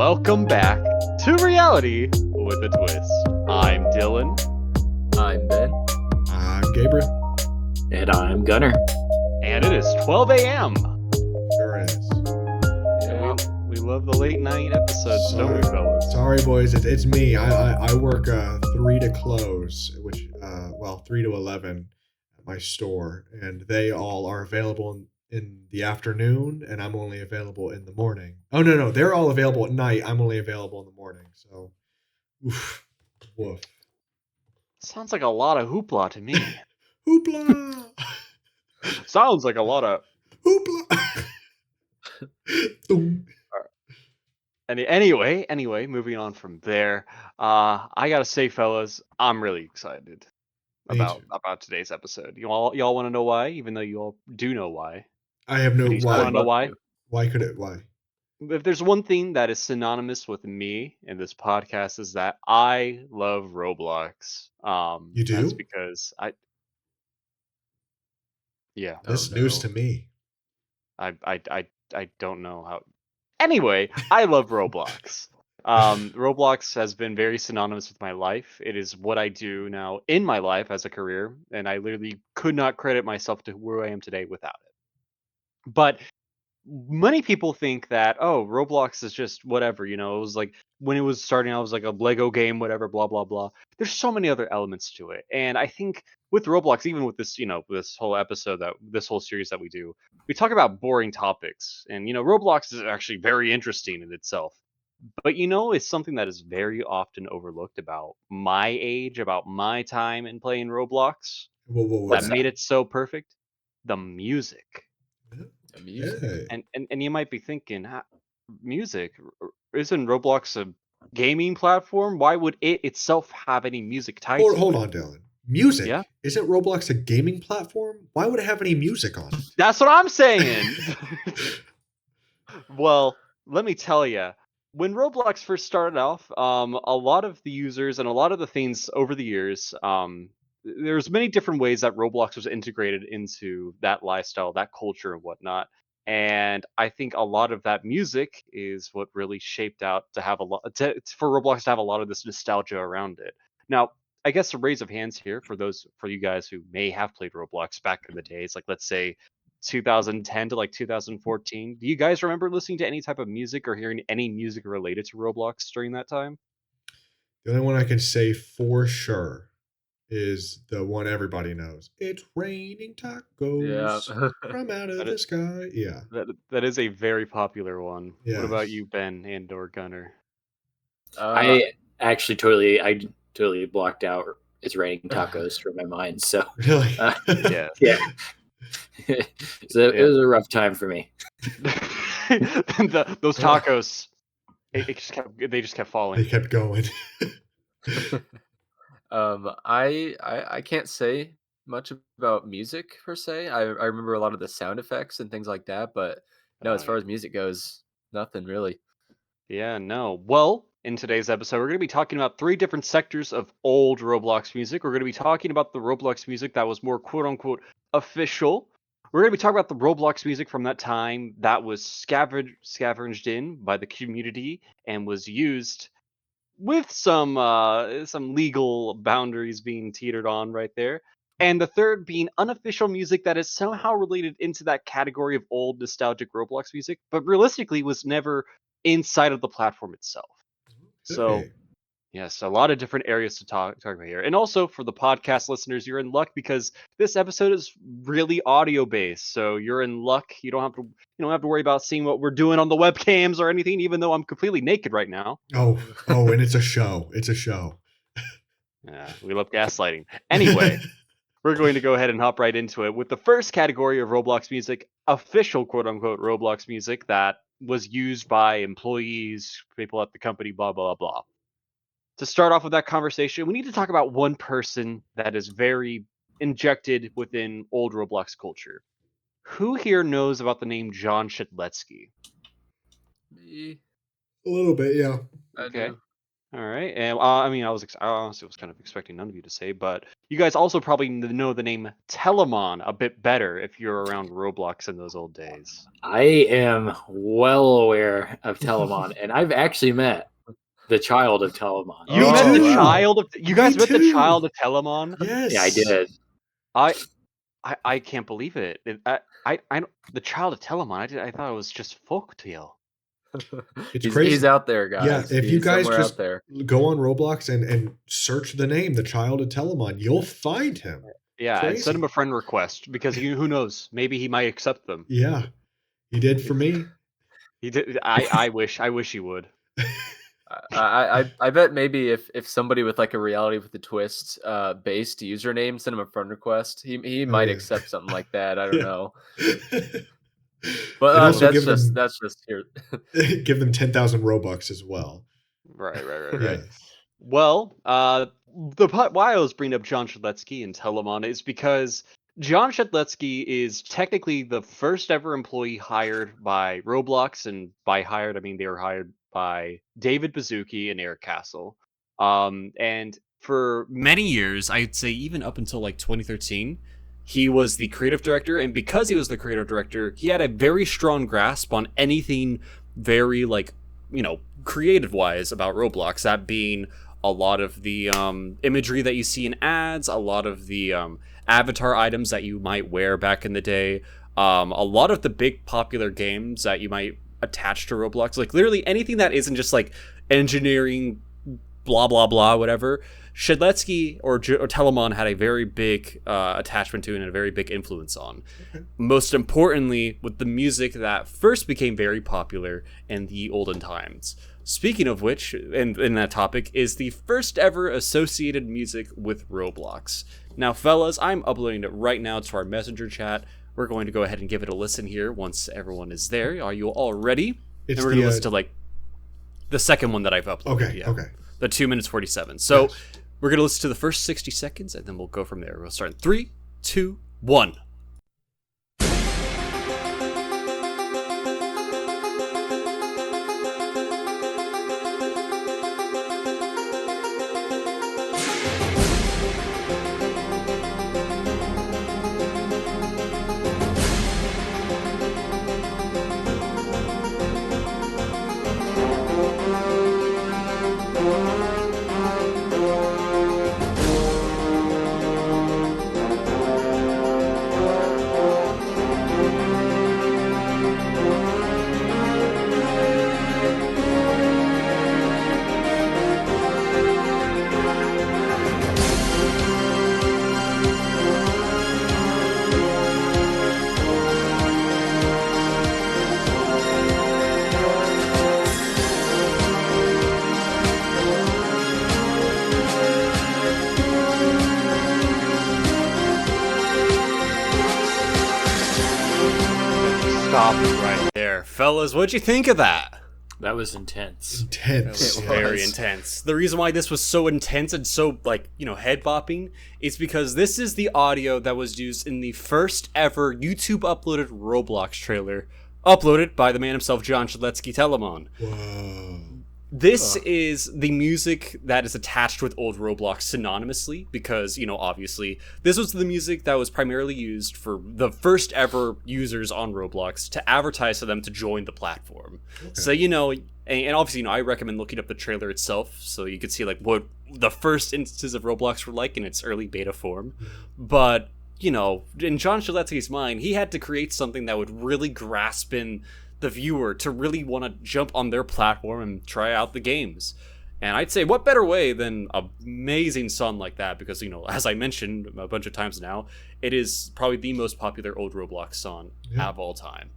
Welcome back to reality with a twist. I'm Dylan. I'm Ben. I'm Gabriel. And I'm Gunner. And it is 12 a.m. Sure is. Yeah, we love the late night episodes, don't we, fellas? Sorry, boys. It's me. I work 3 to close, which 3 to 11 at my store, and they all are available in the afternoon, and I'm only available in the morning. Oh no, they're all available at night. I'm only available in the morning. So, woof. Sounds like a lot of hoopla to me. Hoopla! Sounds like a lot of Hoopla! Boom. Anyway, moving on from there. I gotta say, fellas, I'm really excited about today's episode. Y'all want to know why? Even though you all do know why. I have no Do you why. want to know why? Why? If there's one thing that is synonymous with me in this podcast is that I love Roblox. You do? That's because yeah. This news to me. I don't know how. Anyway, I love Roblox. Roblox has been very synonymous with my life. It is what I do now in my life as a career, and I literally could not credit myself to where I am today without it. But many people think that, oh, Roblox is just whatever, it was like when it was starting out, it was like a Lego game, whatever, blah blah blah. There's so many other elements to it, and I think with Roblox, even with this, this whole episode, that this whole series that we talk about boring topics, and Roblox is actually very interesting in itself. But it's something that is very often overlooked about my age, about my time in playing Roblox, that made it so perfect. The music. Hey. And you might be thinking, music, isn't Roblox a gaming platform? Why would it itself have any music tied to Hold it? on, Dylan. Music? Yeah? Isn't Roblox a gaming platform? Why would it have any music on it? That's what I'm saying. Well, let me tell you, when Roblox first started off, a lot of the users and a lot of the things over the years, there's many different ways that Roblox was integrated into that lifestyle, that culture, and whatnot. And I think a lot of that music is what really shaped out to have for Roblox to have a lot of this nostalgia around it. Now, I guess a raise of hands here for you guys who may have played Roblox back in the days, like let's say 2010 to like 2014. Do you guys remember listening to any type of music or hearing any music related to Roblox during that time? The only one I can say for sure is the one everybody knows. It's raining tacos from out of the sky. Yeah. That is a very popular one. Yes. What about you, Ben and or Gunner? I totally blocked out "It's Raining Tacos" from my mind. So Really? Yeah. So it was a rough time for me. Those tacos, they just kept falling. They kept going. I can't say much about music per se. I remember a lot of the sound effects and things like that, but no, as far as music goes, nothing really. Yeah, no. Well, in today's episode, we're going to be talking about 3 different sectors of old Roblox music. We're going to be talking about the Roblox music that was more quote unquote official. We're going to be talking about the Roblox music from that time that was scavenged in by the community and was used with some legal boundaries being teetered on right there. And the third being unofficial music that is somehow related into that category of old nostalgic Roblox music, but realistically was never inside of the platform itself. So, yes, a lot of different areas to talk about here. And also for the podcast listeners, you're in luck because this episode is really audio based. So you're in luck. You don't have to worry about seeing what we're doing on the webcams or anything, even though I'm completely naked right now. Oh, and it's a show. It's a show. Yeah, we love gaslighting. Anyway, we're going to go ahead and hop right into it with the first category of Roblox music, official quote unquote Roblox music that was used by employees, people at the company, blah, blah, blah. To start off with that conversation, we need to talk about one person that is very injected within old Roblox culture. Who here knows about the name John Shedletsky? Me, A little bit, yeah. I Okay. do. All right, and I mean, I honestly was kind of expecting none of you to say, but you guys also probably know the name Telemon a bit better if you're around Roblox in those old days. I am well aware of Telemon, and I've actually met the child of Telemon. You Me met the too. child of you Me guys met the too. child of Telemon. Yes. Yeah, I did. I can't believe it. I the child of Telemon. I thought it was just folktale. It's He's crazy. out there, Yeah, guys. if you He's guys somewhere just out there. go on Roblox and search the name, the child of Telemon, you'll find him. Yeah, and send him Crazy. a friend request because who knows? Maybe he might accept them. Yeah, he did for me. He did. I wish he would. I bet maybe if somebody with like a reality with a twist based username sent him a friend request, he might yeah. accept something like that. I don't Yeah. know. And But also give them that's just here. give them 10,000 Robux as well. Right. Yeah. Well, why I was bringing up John Shadletsky and Telemon is because John Shadletsky is technically the first ever employee hired by Roblox, and by hired I mean they were hired by David Baszucki and Eric Castle. And for many years, I'd say even up until like 2013, he was the creative director, and because he was the creative director, he had a very strong grasp on anything very like creative wise about Roblox, that being a lot of the imagery that you see in ads, a lot of the avatar items that you might wear back in the day, a lot of the big popular games that you might attach to Roblox, like literally anything that isn't just like engineering, blah blah blah, whatever. Shadletsky or Telemon had a very big attachment to and a very big influence on. Okay. Most importantly, with the music that first became very popular in the olden times. Speaking of which, in that topic, is the first ever associated music with Roblox. Now, fellas, I'm uploading it right now to our messenger chat. We're going to go ahead and give it a listen here once everyone is there. Are you all ready? It's and we're going to listen to like the second one that I've uploaded. Okay, yeah. okay. The 2 minutes 47. So Yes. we're going to listen to the first 60 seconds and then we'll go from there. We'll start in 3, 2, 1. Stop right there. Fellas, what'd you think of that? That was intense. Intense. It Very was. intense. The reason why this was so intense and so, head bopping is because this is the audio that was used in the first ever YouTube uploaded Roblox trailer, uploaded by the man himself, John Shadletsky Telemon. Whoa. This is the music that is attached with old Roblox synonymously because, obviously, this was the music that was primarily used for the first ever users on Roblox to advertise to them to join the platform. Okay. So, and obviously, I recommend looking up the trailer itself so you could see, like, what the first instances of Roblox were like in its early beta form. But, in John Shadletsky's mind, he had to create something that would really grasp in the viewer to really want to jump on their platform and try out the games. And I'd say what better way than an amazing song like that, because as I mentioned a bunch of times now, it is probably the most popular old Roblox song of all time.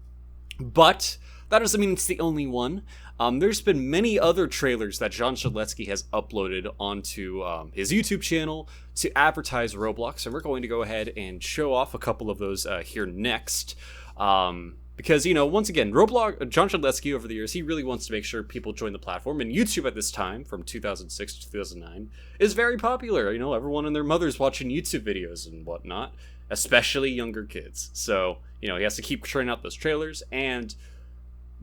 But that doesn't mean it's the only one. There's been many other trailers that John Shadletsky has uploaded onto his YouTube channel to advertise Roblox, and we're going to go ahead and show off a couple of those here next. Because, once again, Roblox, John Shadletsky over the years, he really wants to make sure people join the platform. And YouTube at this time, from 2006 to 2009, is very popular. Everyone and their mother's watching YouTube videos and whatnot, especially younger kids. So, he has to keep churning out those trailers. And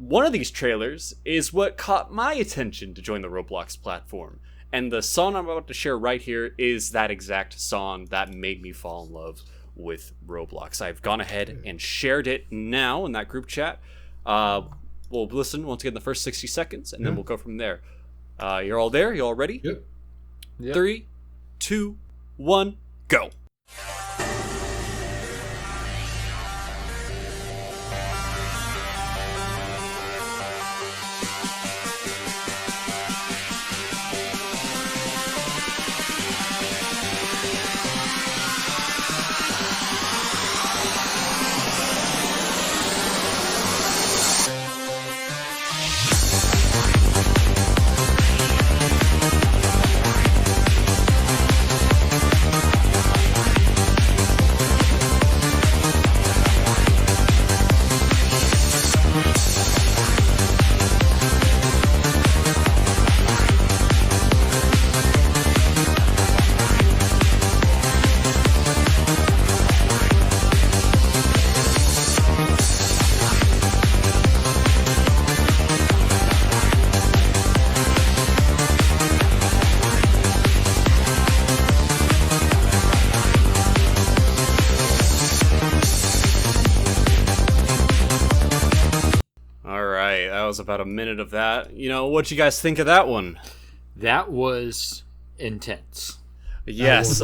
one of these trailers is what caught my attention to join the Roblox platform. And the song I'm about to share right here is that exact song that made me fall in love with Roblox. I've gone ahead and shared it now in that group chat. We'll listen once again the first 60 seconds, and then we'll go from there. You're all there? You all ready? Yep. 3, 2, 1, go. Was about a minute of that. What'd you guys think of that one? That was intense. Yes.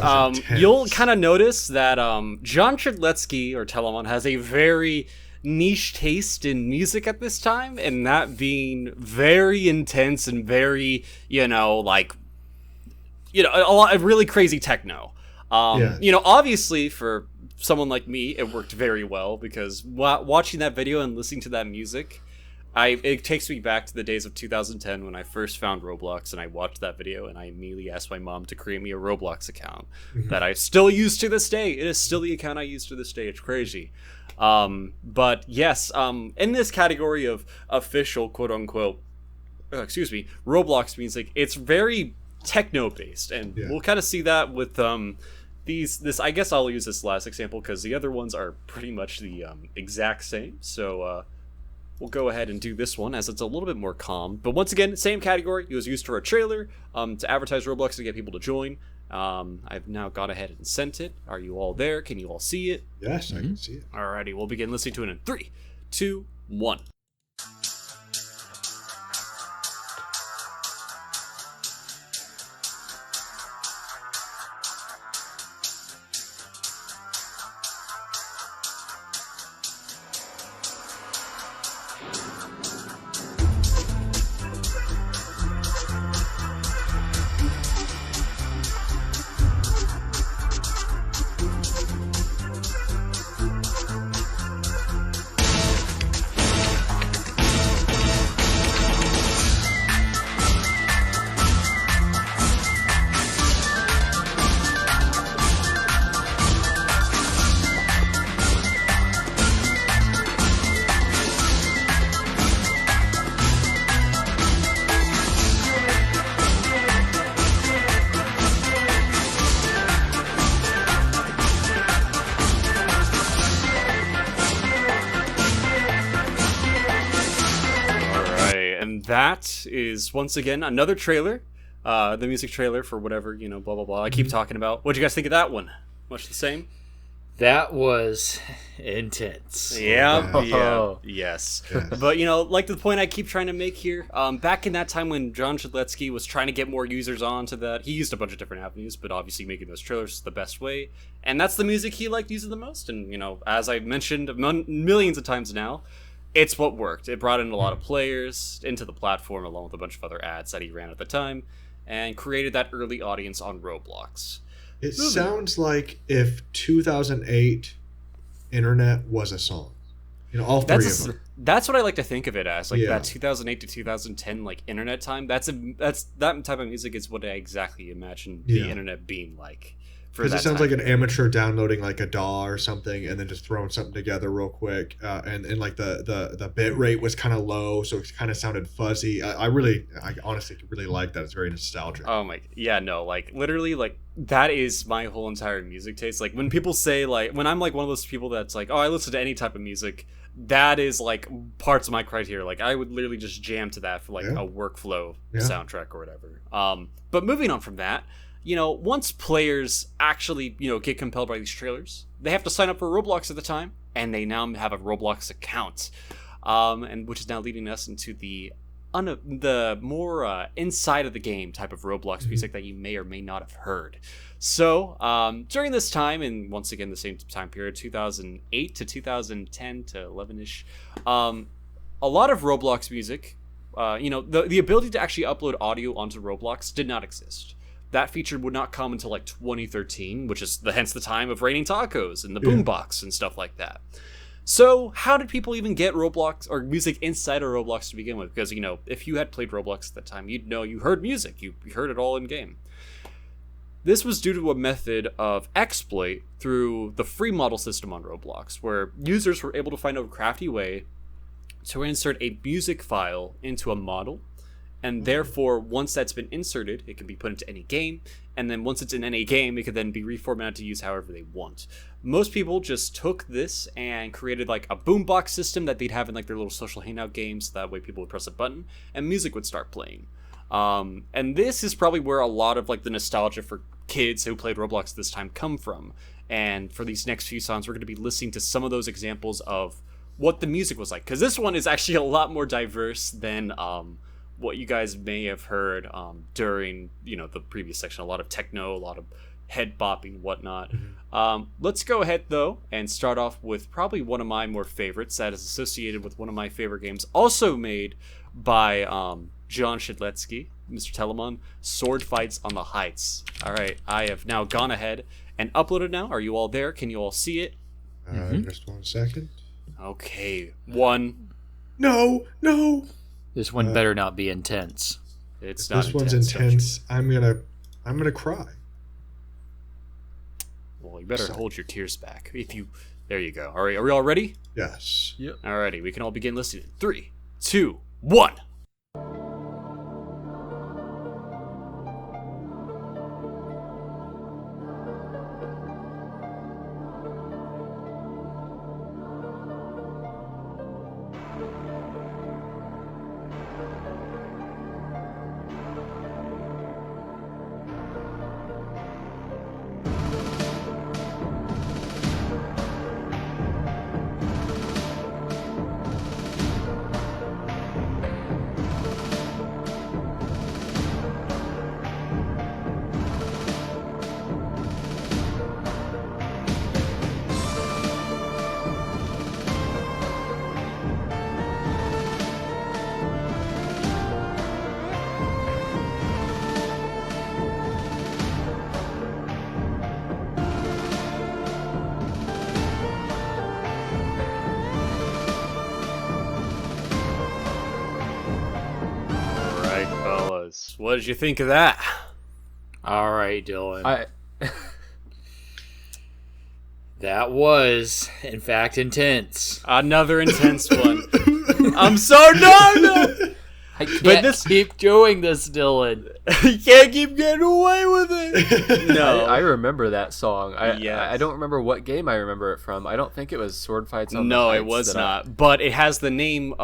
You'll kind of notice that John Chudletsky, or Telemon, has a very niche taste in music at this time, and that being very intense and very, a lot of really crazy techno. Obviously for someone like me, it worked very well because watching that video and listening to that music, it takes me back to the days of 2010 when I first found Roblox, and I watched that video and I immediately asked my mom to create me a Roblox account that I still use to this day. It is still the account I use to this day. It's crazy. But yes, in this category of official quote-unquote, Roblox music, it's very techno-based, and we'll kind of see that with this. I guess I'll use this last example because the other ones are pretty much the exact same. So we'll go ahead and do this one as it's a little bit more calm. But once again, same category. It was used for a trailer to advertise Roblox to get people to join. I've now gone ahead and sent it. Are you all there? Can you all see it? Yes, I can see it. Alrighty, we'll begin listening to it in 3, 2, 1. That is once again another trailer, the music trailer for whatever, blah blah blah I keep talking about. What'd you guys think of that one? Much the same? That was intense. Yeah. Yes. But like the point I keep trying to make here, back in that time when John Chudletsky was trying to get more users onto that, he used a bunch of different avenues, but obviously making those trailers is the best way, and that's the music he liked using the most. And as I've mentioned millions of times now, it's what worked. It brought in a lot of players into the platform, along with a bunch of other ads that he ran at the time, and created that early audience on Roblox. It sounds like if 2008 internet was a song. All three of them. That's what I like to think of it as, that 2008 to 2010 internet time. That's that type of music is what I exactly imagine the internet being like. Because it sounds like an amateur downloading like a DAW or something, and then just throwing something together real quick. And like the bit rate was kind of low, so it kind of sounded fuzzy. I honestly really like that. It's very nostalgic. Oh my, yeah, no, literally, that is my whole entire music taste. When people say when I'm one of those people that's oh, I listen to any type of music, that is like parts of my criteria. Like I would literally just jam to that for like Yeah. a workflow Yeah. soundtrack or whatever. But moving on from that, once players actually, get compelled by these trailers, they have to sign up for Roblox at the time, and they now have a Roblox account, and which is now leading us into the more inside of the game type of Roblox music that you may or may not have heard. So during this time, and once again the same time period, 2008 to 2010 to 11ish, a lot of Roblox music, the ability to actually upload audio onto Roblox did not exist. That feature would not come until like 2013, which is hence the time of Raining Tacos and the Boombox and stuff like that. So how did people even get Roblox or music inside of Roblox to begin with? Because, if you had played Roblox at that time, you'd know you heard music. You heard it all in game. This was due to a method of exploit through the free model system on Roblox, where users were able to find a crafty way to insert a music file into a model, and therefore, once that's been inserted, it can be put into any game, and then once it's in any game, it can then be reformatted to use however they want. Most people just took this and created like a boombox system that they'd have in like their little social hangout games, so that way people would press a button, and music would start playing. And this is probably where a lot of like the nostalgia for kids who played Roblox this time come from. And for these next few songs, we're going to be listening to some of those examples of what the music was like, because this one is actually a lot more diverse than what you guys may have heard during the previous section. A lot of techno, a lot of head bopping, whatnot. Let's go ahead though and start off with probably one of my more favorites that is associated with one of my favorite games, also made by John Shidletsky, Mr. Telemon, Sword Fights on the Heights. All right, I have now gone ahead and uploaded now. Are you all there? Can you all see it? Just 1 second. Okay, one. No. This one better not be intense. It's If not this one's don't you? intense. I'm gonna cry. Well, you better Sorry. hold your tears back. There you go. All right, are we all ready? Yes. Yep. Alrighty, we can all begin listening. 3, 2, 1. Alright, fellas. What did you think of that? All right, Dylan. I That was, in fact, intense. Another intense one. I'm so done! I can't keep doing this, Dylan. You can't keep getting away with it! No. I remember that song. Yes. I don't remember what game I remember it from. I don't think it was Sword Fights on the No, Heights it was that not. But it has the name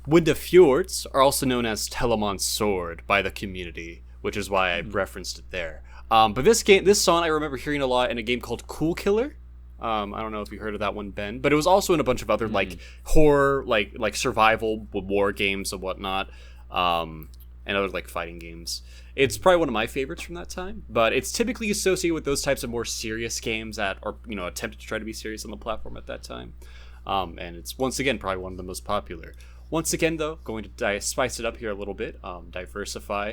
Winda Fjords, are also known as Telemon's Sword by the community, which is why I referenced it there. But this song I remember hearing a lot in a game called Cool Killer. I don't know if you heard of that one, Ben, but it was also in a bunch of other like horror, like survival war games and whatnot, and other like fighting games. It's probably one of my favorites from that time, but it's typically associated with those types of more serious games that are attempted to try to be serious on the platform at that time. And it's once again probably one of the most popular. Once again, though, going to spice it up here a little bit, diversify.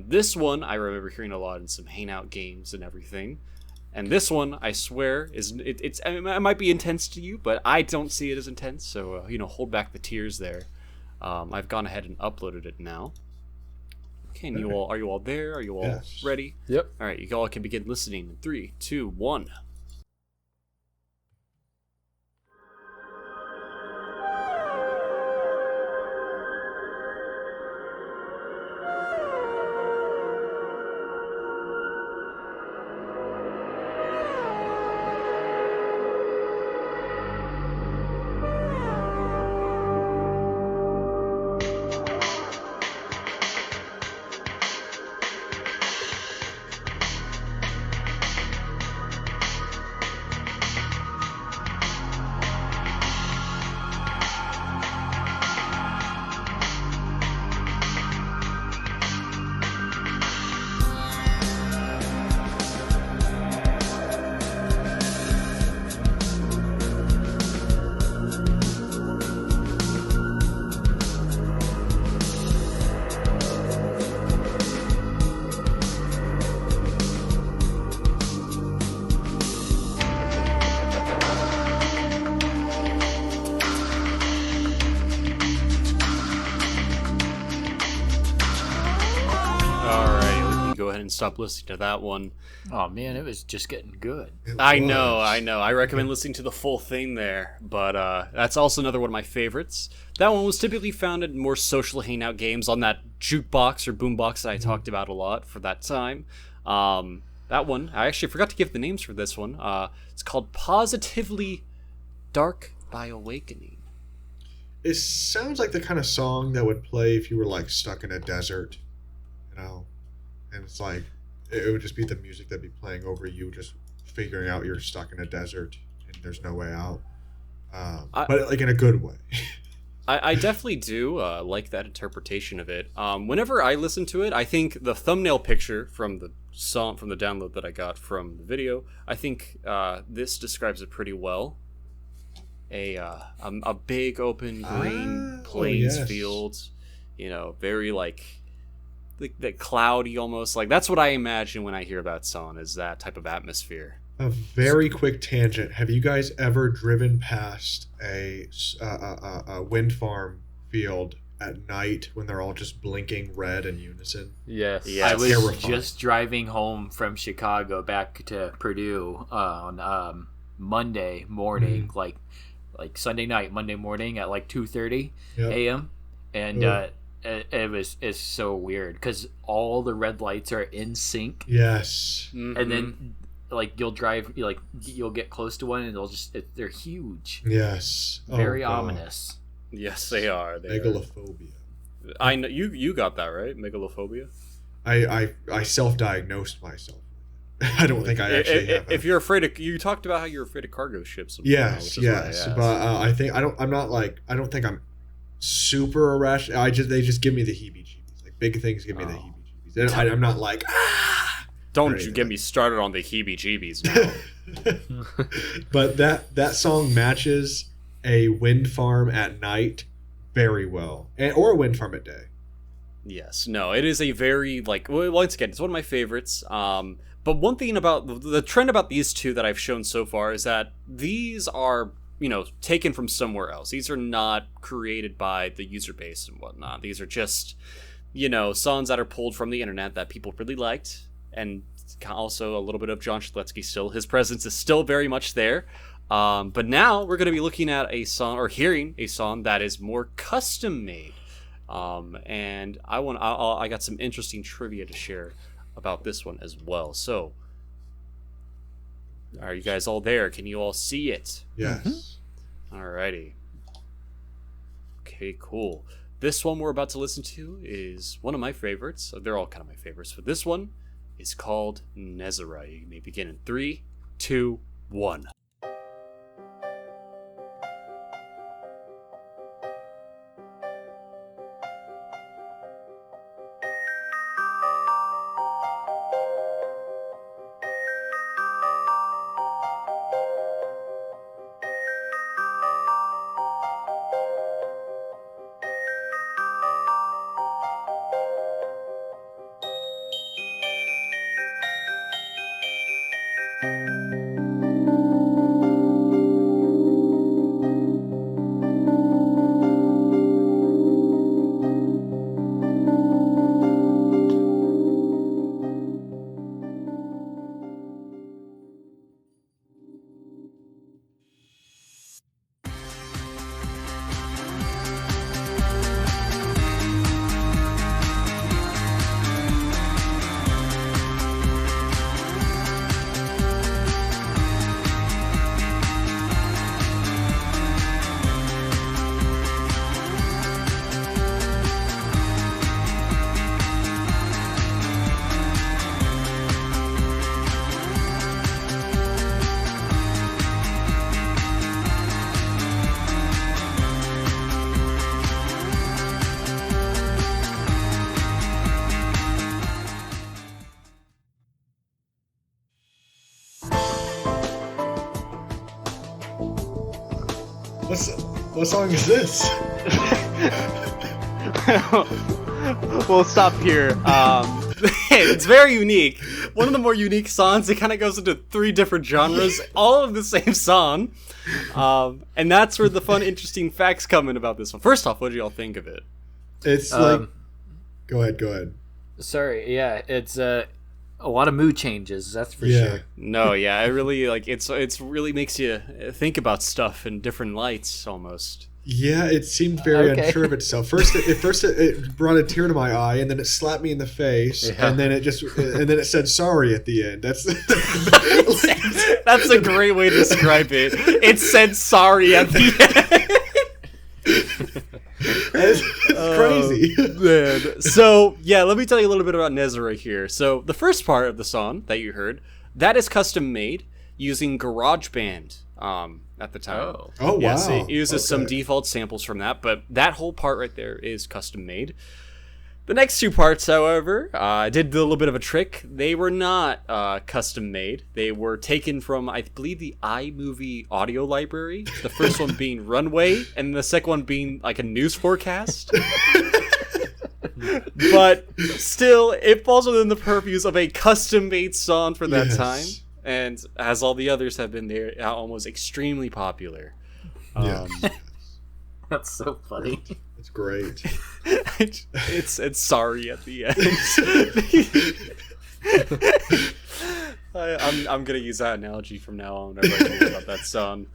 This one I remember hearing a lot in some hangout games and everything. And this one, I swear, it might be intense to you, but I don't see it as intense. So hold back the tears there. I've gone ahead and uploaded it now. Okay, and are you all there? Are you all ready? Yep. All right, you all can begin listening in 3, 2, 1. and stop listening to that one. Oh man, it was just getting good. I know. I recommend listening to the full thing there, but that's also another one of my favorites. That one was typically found in more social hangout games on that jukebox or boombox that I talked about a lot for that time. That one, I actually forgot to give the names for this one. It's called Positively Dark by Awakening. It sounds like the kind of song that would play if you were like stuck in a desert, and it's like it would just be the music that'd be playing over you, just figuring out you're stuck in a desert and there's no way out, but like in a good way. I definitely do like that interpretation of it. Whenever I listen to it, I think the thumbnail picture from the song, from the download that I got from the video, I think this describes it pretty well. A big open green plains fields, very like that cloudy almost. Like that's what I imagine when I hear that song, is that type of atmosphere. A very quick tangent. Have you guys ever driven past a wind farm field at night when they're all just blinking red in unison? Yes. I was Terrifying. just driving home from Chicago back to Purdue on Monday morning, like Sunday night, Monday morning at like 2:30 a.m. And it's so weird because all the red lights are in sync. Yes. Mm-hmm. And then like you'll get close to one and they're huge. Yes. Very God. ominous. Yes, they are. Megalophobia. I know you got that right. Megalophobia. I self-diagnosed myself. I don't think I actually have. If you're afraid of, you talked about how you're afraid of cargo ships. Yes, but I think I don't think I'm super irrational. They just give me the heebie-jeebies. Like big things give me the heebie-jeebies. And I'm not like Don't you get me started on the heebie-jeebies now. But that song matches a wind farm at night very well, or a wind farm at day. Yes, no, it is a very once again, it's one of my favorites. But one thing about the trend about these two that I've shown so far is that these are taken from somewhere else. These are not created by the user base and whatnot. These are just songs that are pulled from the internet that people really liked, and also a little bit of John Schletsky still. His presence is still very much there. But now we're going to be looking at a song, or hearing a song that is more custom made. And I got some interesting trivia to share about this one as well. So, are you guys all there? Can you all see it? Yes. Alrighty. Okay, cool. This one we're about to listen to is one of my favorites. They're all kind of my favorites, but this one is called Nezera. You may begin in 3, 2, 1. What song is this? We'll stop here. It's very unique. One of the more unique songs. It kind of goes into 3 different genres, all of the same song. And that's where the fun, interesting facts come in about this one. First off, what do y'all think of it? It's like... Go ahead. Sorry, yeah, it's a lot of mood changes. That's for Yeah. sure. No, yeah, it really like it's really makes you think about stuff in different lights almost. Yeah, it seemed very Okay. unsure of itself. First, it brought a tear to my eye, and then it slapped me in the face, Yeah. and then it said sorry at the end. That's That's a great way to describe it. It said sorry at the end. it's crazy. Man. So yeah, let me tell you a little bit about Nezra here. So the first part of the song that you heard, that is custom made using GarageBand at the time. Oh. Oh wow! Yes, it uses some Okay. default samples from that, but that whole part right there is custom made. The next two parts, however, did a little bit of a trick. They were not custom made. They were taken from, I believe, the iMovie audio library. The first one being Runway, and the second one being like a news forecast. But still, it falls within the purviews of a custom made song for that Yes. time. And as all the others have been, they're almost extremely popular. Yes. That's so funny. It's great. It's sorry at the end. I'm gonna use that analogy from now on whenever I think about that song.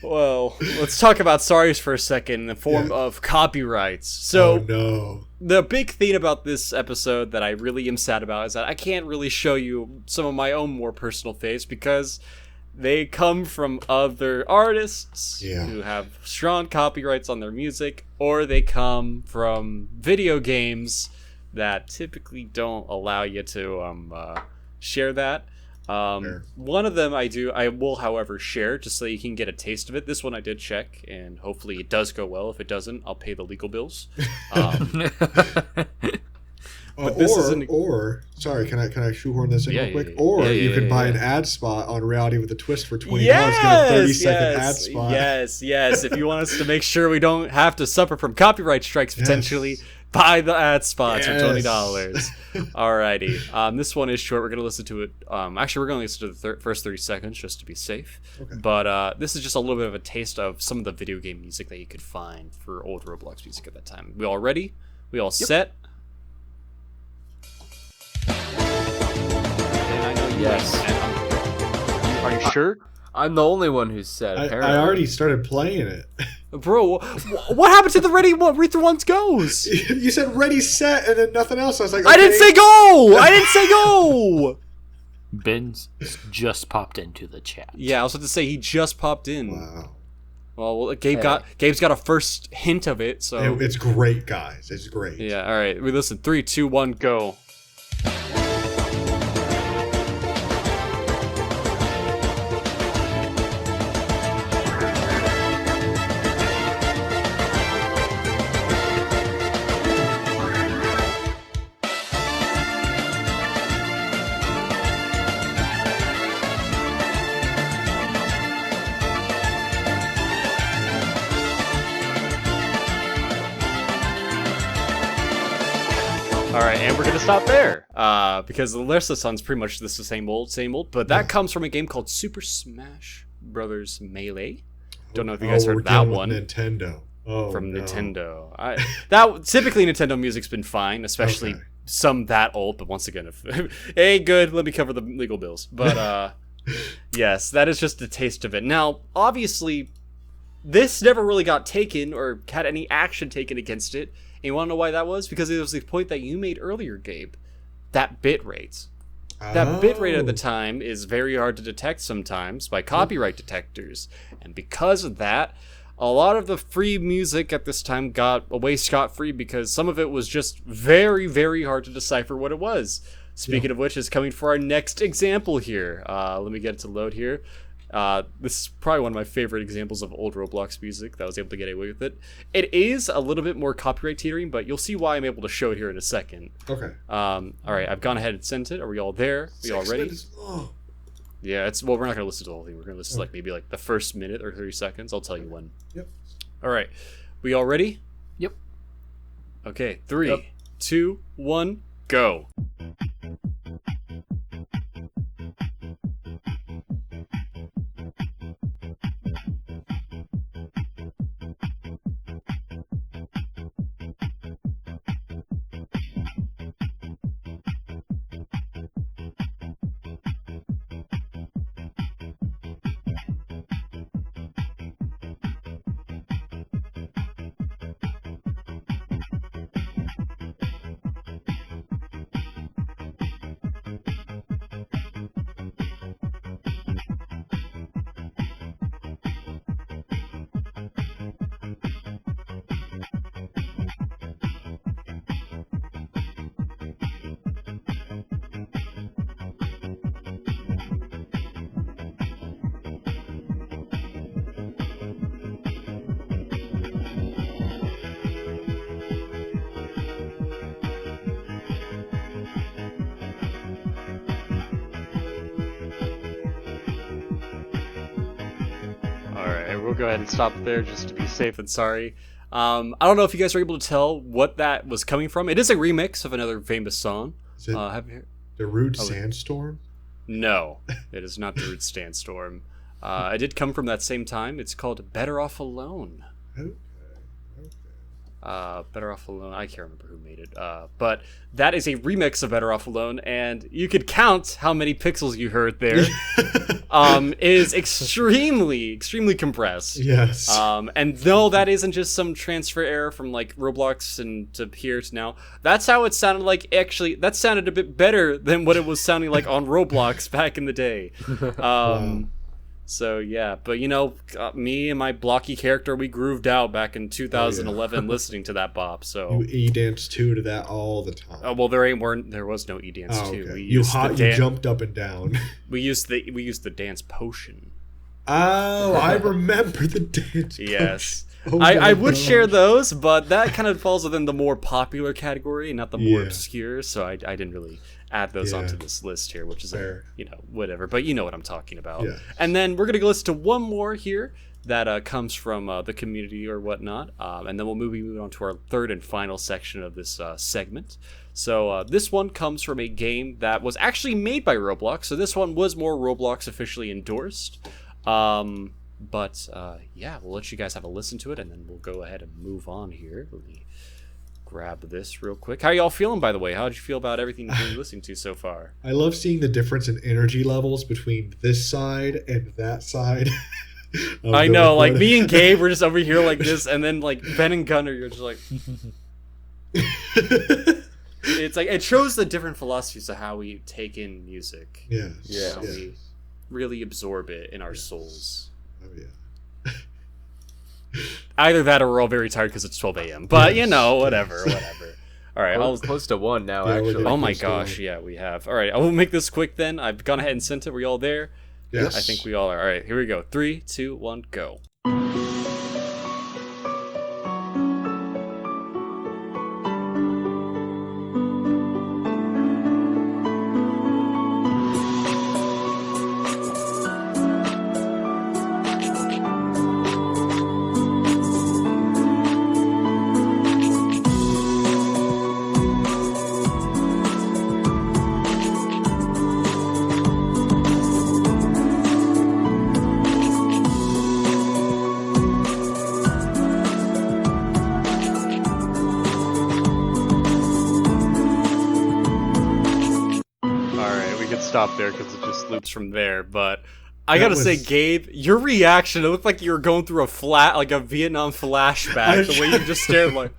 Well, let's talk about sorries for a second in the form Yeah. of copyrights. So Oh no. the big thing about this episode that I really am sad about is that I can't really show you some of my own more personal faves because they come from other artists Yeah. who have strong copyrights on their music, or they come from video games that typically don't allow you to share that. Sure. One of them I will, however, share just so you can get a taste of it. This one I did check, and hopefully it does go well. If it doesn't, I'll pay the legal bills. But this or, isn't- or sorry, can I shoehorn this in Yeah, real quick? yeah, yeah. Or Yeah, you yeah, can yeah, buy yeah. an ad spot on Reality with a Twist for $20. Get a 30-second ad spot. Yes. If you want us to make sure we don't have to suffer from copyright strikes potentially, Yes. buy the ad spots Yes. for $20. Alrighty. This one is short. We're gonna listen to it. Actually, we're gonna listen to the first 30 seconds just to be safe. Okay. But this is just a little bit of a taste of some of the video game music that you could find for old Roblox music at that time. We all ready? We all set? And I know you Yes. Are you sure? I'm the only one who's said. Apparently. I already started playing it. Bro, what happened to the ready one? Read through one's goes. You said ready, set, and then nothing else. I was like, I didn't okay. say go. I didn't say go. Ben's just popped into the chat. Yeah, I was about to say he just popped in. Wow. Well, Gabe's got a first hint of it. So It's great, guys. It's great. yeah. All right, we listen. 3, 2, 1, go. All right, and we're gonna stop there because the rest of the song's pretty much the same old. But that comes from a game called Super Smash Brothers Melee. Don't know if you guys we're heard that dealing with one Nintendo. Oh, from no. Nintendo. That typically Nintendo music's been fine, especially Okay. some that old. But once again, if hey, good, let me cover the legal bills. But yes, that is just a taste of it. Now, obviously, this never really got taken or had any action taken against it. And you want to know why that was? Because it was the point that you made earlier, Gabe. That bit rate. That bit rate at the Oh. time is very hard to detect sometimes by copyright detectors. And because of that, a lot of the free music at this time got away scot-free because some of it was just very, very hard to decipher what it was. Speaking of which, is coming for our next example here. Let me get it to load here. This is probably one of my favorite examples of old Roblox music that was able to get away with it. It is a little bit more copyright teetering, but you'll see why I'm able to show it here in a second. Okay. All right, I've gone ahead and sent it. Are we all there? Are we all 6 ready? minutes. Oh. Yeah, we're not gonna listen to the whole thing. We're gonna listen to like maybe like the first minute or 30 seconds. I'll tell you when. Yep. All right, we all ready? Yep. Okay, 3, Yep. 2, 1, go. we'll go ahead and stop there just to be safe and sorry. I don't know if you guys are able to tell what that was coming from. It is a remix of another famous song. Is it Have you... the Rude Sandstorm? No, it is not the Rude Sandstorm. It did come from that same time. It's called Better Off Alone. Okay. Better Off Alone. I can't remember who made it. But that is a remix of Better Off Alone, and you could count how many pixels you heard there. It is extremely, extremely compressed. Yes. And no, that isn't just some transfer error from like Roblox and to here to now. That's how it sounded like. Actually, that sounded a bit better than what it was sounding like on Roblox back in the day. Wow. So yeah, but me and my blocky character, we grooved out back in 2011 listening to that bop. So You E-dance 2 to that all the time. well, there was no E-dance Oh, 2. okay. We You used you jumped up and down. we used the dance potion. Oh, I remember the dance. Yes. Oh I my would gosh. share those, but that kind of falls within the more popular category, not the more Yeah. obscure. So I didn't really add those Yeah. onto this list here, which is Fair. whatever. But you know what I'm talking about. Yes. And then we're gonna go listen to one more here that comes from the community or whatnot, and then we'll move on to our third and final section of this segment. So this one comes from a game that was actually made by Roblox. So this one was more Roblox officially endorsed. But yeah, we'll let you guys have a listen to it, and then we'll go ahead and move on here. Let me grab this real quick. How y'all feeling, by the way? How did you feel about everything you've been listening to so far? I love seeing the difference in energy levels between this side and that side. of I the know, like recording. me and Gabe, we're just over here like this, and then like Ben and Gunnar, you're just like... It's like, it shows the different philosophies of how we take in music. Yes. Yeah. How yes. we really absorb it in our souls. Oh, yeah. Either that or we're all very tired because it's 12 a.m. But, Yes, whatever. All right, We're close to 1 now, Yeah, we're actually. getting oh my close to gosh, one. yeah, we have. All right, I will make this quick then. I've gone ahead and sent it. Were you all there? Yes. I think we all are. All right, here we go. 3, 2, 1, go. Stop there because it just loops from there. But I gotta say, Gabe, your reaction, it looked like you were going through a Vietnam flashback. The way you just stared, like.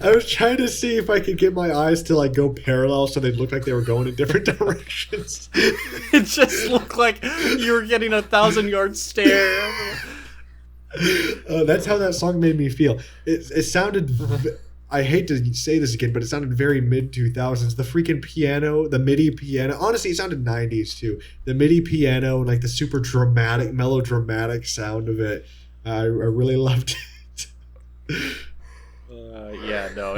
I was trying to see if I could get my eyes to like go parallel so they look like they were going in different directions. It just looked like you were getting a 1,000-yard stare. That's how that song made me feel. It sounded. I hate to say this again, but it sounded very mid-2000s. The freaking piano, the MIDI piano. Honestly, it sounded 90s too. The MIDI piano and like the super dramatic, melodramatic sound of it. I really loved it. Yeah, no,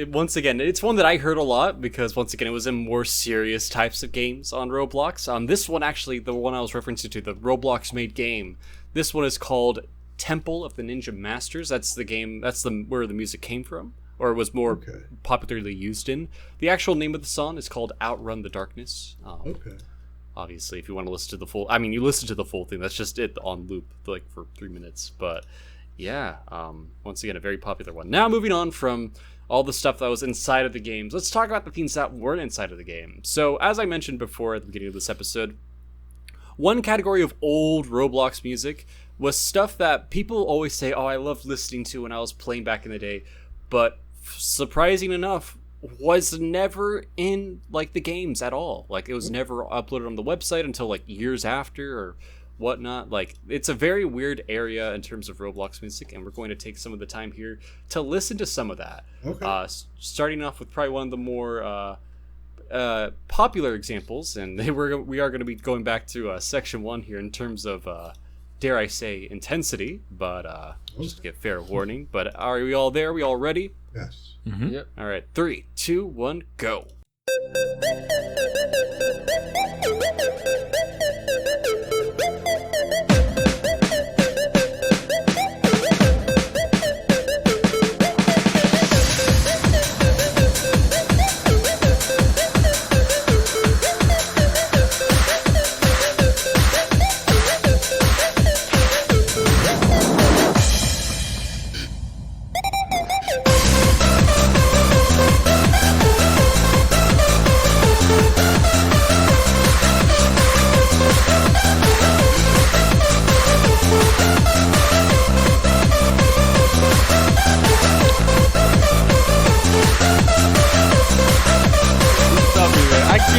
once again, it's one that I heard a lot because once again, it was in more serious types of games on Roblox. This one actually, the one I was referencing to, the Roblox made game. This one is called Temple of the Ninja Masters. That's the game. That's where the music came from, or it was more popularly used in. The actual name of the song is called Outrun the Darkness. Okay. Obviously, if you want to listen to the full, I mean, you listen to the full thing. That's just it on loop, like for 3 minutes. But yeah, once again, a very popular one. Now, moving on from all the stuff that was inside of the games, let's talk about the things that weren't inside of the game. So, as I mentioned before at the beginning of this episode, one category of old Roblox music was stuff that people always say, oh, I loved listening to when I was playing back in the day, but surprising enough, was never in like the games at all. Like it was never uploaded on the website until like years after or whatnot. Like it's a very weird area in terms of Roblox music, and we're going to take some of the time here to listen to some of that. Okay. Starting off with probably one of the more popular examples, and we are going to be going back to section 1 here in terms of dare I say intensity, but just to get fair warning. But are we all there? Are we all ready? Yes. Mm-hmm. Yep. All right, 3, 2, 1, go.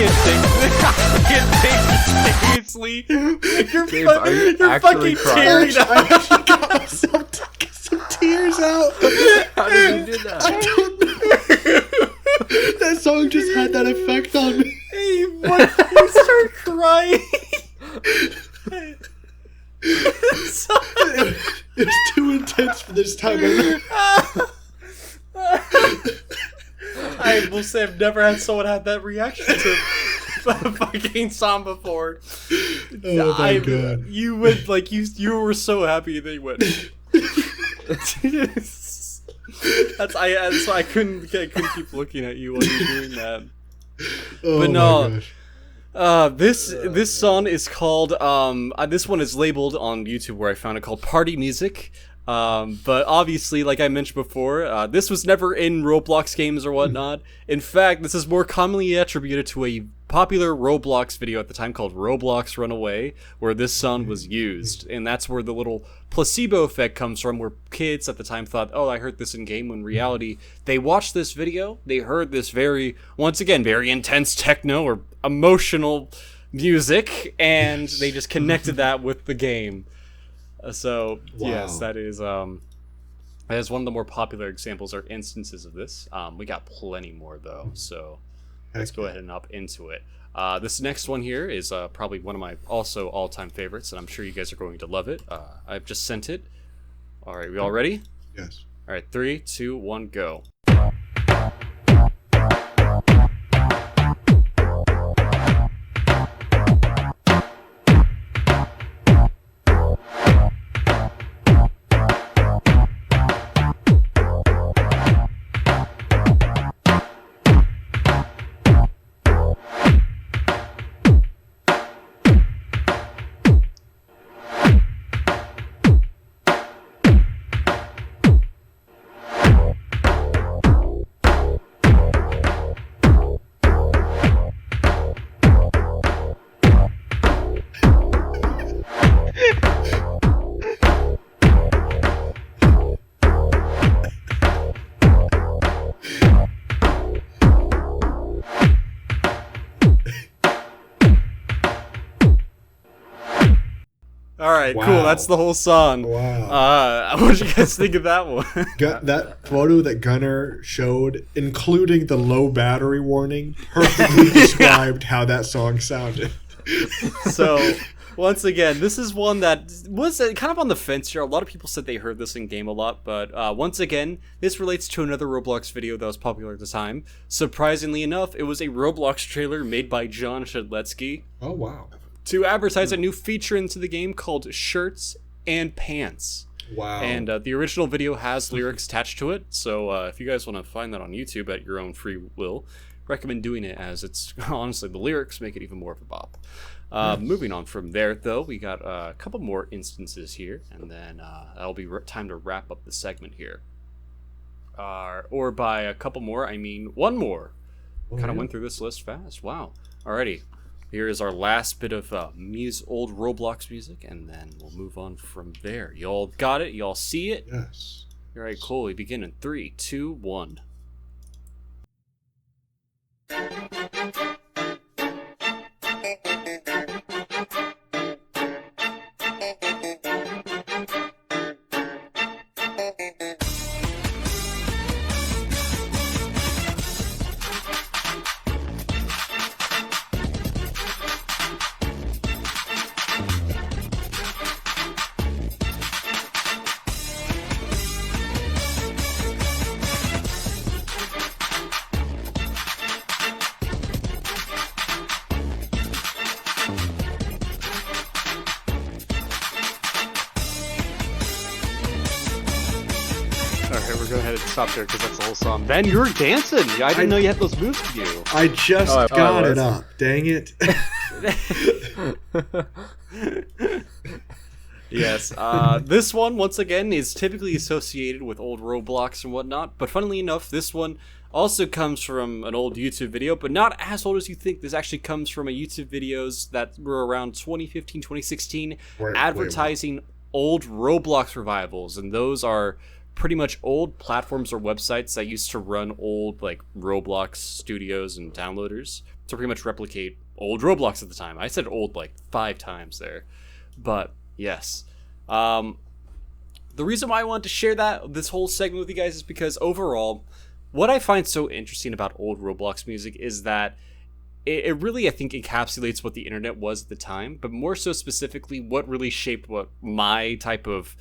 can't take this seriously. You're, Gabe, are you you're actually fucking crying? tearing up. I actually got myself taking some tears out. How did you do that? I don't know. That song just had that effect on me. Hey, what? You start crying. It was too intense for this time. I will say I've never had someone have that reaction to a fucking song before. Oh my god! You went like you were so happy they went. That's why I couldn't keep looking at you while you're doing that. Oh But my no, gosh. this song is called this one is labeled on YouTube where I found it called Party Music. But obviously, like I mentioned before, this was never in Roblox games or whatnot. In fact, this is more commonly attributed to a popular Roblox video at the time called Roblox Runaway, where this song was used. And that's where the little placebo effect comes from, where kids at the time thought, oh, I heard this in game, when in reality, they watched this video, they heard this very intense techno or emotional music, and they just connected that with the game. So yes, Wow. that is one of the more popular examples or instances of this. We got plenty more though, so let's go ahead and hop into it. This next one here is probably one of my also all-time favorites, and I'm sure you guys are going to love it. I've just sent it. All right, we all ready? Yes. All right, 3, 2, 1, go. All right, cool. Wow. That's the whole song. Wow. What did you guys think of that one? That photo that Gunnar showed, including the low battery warning, perfectly described how that song sounded. So, once again, this is one that was kind of on the fence here. A lot of people said they heard this in game a lot, but once again, this relates to another Roblox video that was popular at the time. Surprisingly enough, it was a Roblox trailer made by John Shedletsky Oh, wow. to advertise a new feature into the game called Shirts and Pants. Wow. And the original video has lyrics attached to it, so if you guys want to find that on YouTube at your own free will, recommend doing it, as it's honestly, the lyrics make it even more of a bop. Moving on from there, though, we got a couple more instances here, and then that'll be time to wrap up the segment here. Or by a couple more, I mean one more. Kind of went through this list fast. Wow. Alrighty. Here is our last bit of old Roblox music, and then we'll move on from there. Y'all got it? Y'all see it? Yes. Alright, cool. We begin in 3, 2, 1. Alright, we're going ahead and stop there because that's the whole song. Ben, you were dancing! I didn't know you had those moves to do. I just got it up. Dang it. Yes, this one, once again, is typically associated with old Roblox and whatnot, but funnily enough, this one also comes from an old YouTube video, but not as old as you think. This actually comes from a YouTube videos that were around 2015, 2016, advertising old Roblox revivals, and those are pretty much old platforms or websites that used to run old like Roblox studios and downloaders to pretty much replicate old Roblox at the time. I said old like 5 times there, but yes. The reason why I wanted to share this whole segment with you guys is because overall, what I find so interesting about old Roblox music is that it really, I think, encapsulates what the internet was at the time, but more so specifically what really shaped what my type of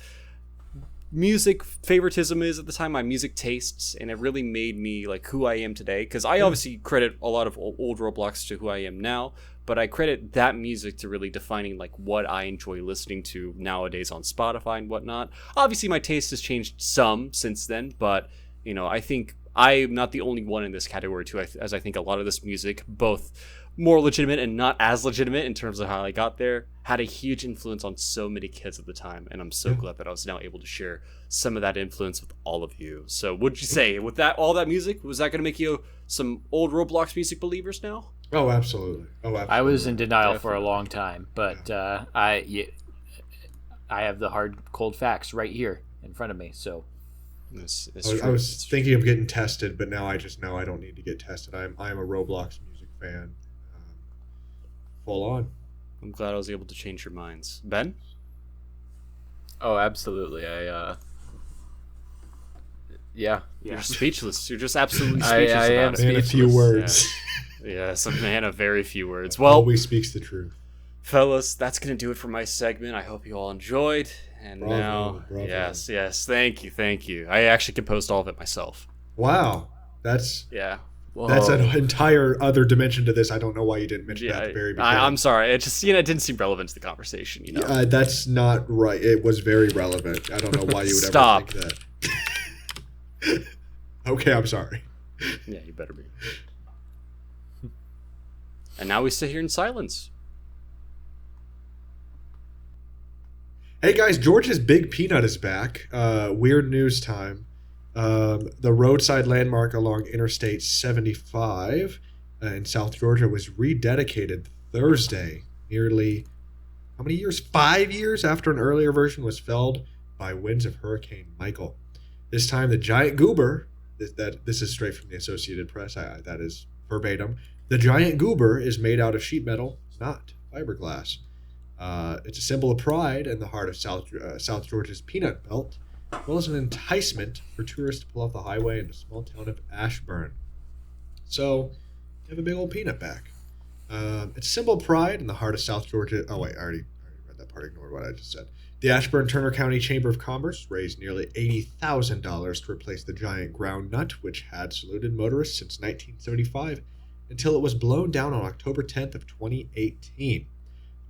music favoritism is at the time, my music tastes, and it really made me like who I am today. Because I obviously credit a lot of old Roblox to who I am now, but I credit that music to really defining like what I enjoy listening to nowadays on Spotify and whatnot. Obviously, my taste has changed some since then, but you know, I think I'm not the only one in this category too, as I think a lot of this music, both more legitimate and not as legitimate in terms of how I got there, had a huge influence on so many kids at the time, and I'm so glad that I was now able to share some of that influence with all of you. So what'd you say? With that, all that music, was that going to make you some old Roblox music believers now? Oh, absolutely. Oh, absolutely. I was in denial for a long time, but I have the hard, cold facts right here in front of me, so... I was thinking of getting tested, but now I just know I don't need to get tested. I'm a Roblox music fan, full on. I'm glad I was able to change your minds. Ben? Oh, absolutely. Yeah. You're speechless. You're just absolutely speechless. I am about it. Man of few words. Yeah. Yes, a man of very few words. Well, Well, always speaks the truth. fellas, that's going to do it for my segment. I hope you all enjoyed. And Bravo. yes, thank you. I actually composed all of it myself. Wow, that's Yeah. an entire other dimension to this. I don't know why you didn't mention that at the very beginning. I'm sorry. It just, it didn't seem relevant to the conversation, you know. That's not right. It was very relevant. I don't know why you would Stop. ever think that. Okay, I'm sorry. Yeah, you better be. And now we sit here in silence. Hey guys, George's Big Peanut is back. Weird news time. The roadside landmark along Interstate 75 in South Georgia was rededicated Thursday, nearly, how many years? 5 years after an earlier version was felled by winds of Hurricane Michael. This time, the giant goober, this is straight from the Associated Press, that is verbatim, the giant goober is made out of sheet metal, not fiberglass. It's a symbol of pride in the heart of South Georgia's peanut belt, as well as an enticement for tourists to pull off the highway in the small town of Ashburn. So, you have a big old peanut back. It's a symbol of pride in the heart of South Georgia. Oh wait, I already read that part. Ignored what I just said. The Ashburn-Turner County Chamber of Commerce raised nearly $80,000 to replace the giant ground nut, which had saluted motorists since 1975, until it was blown down on October 10th of 2018.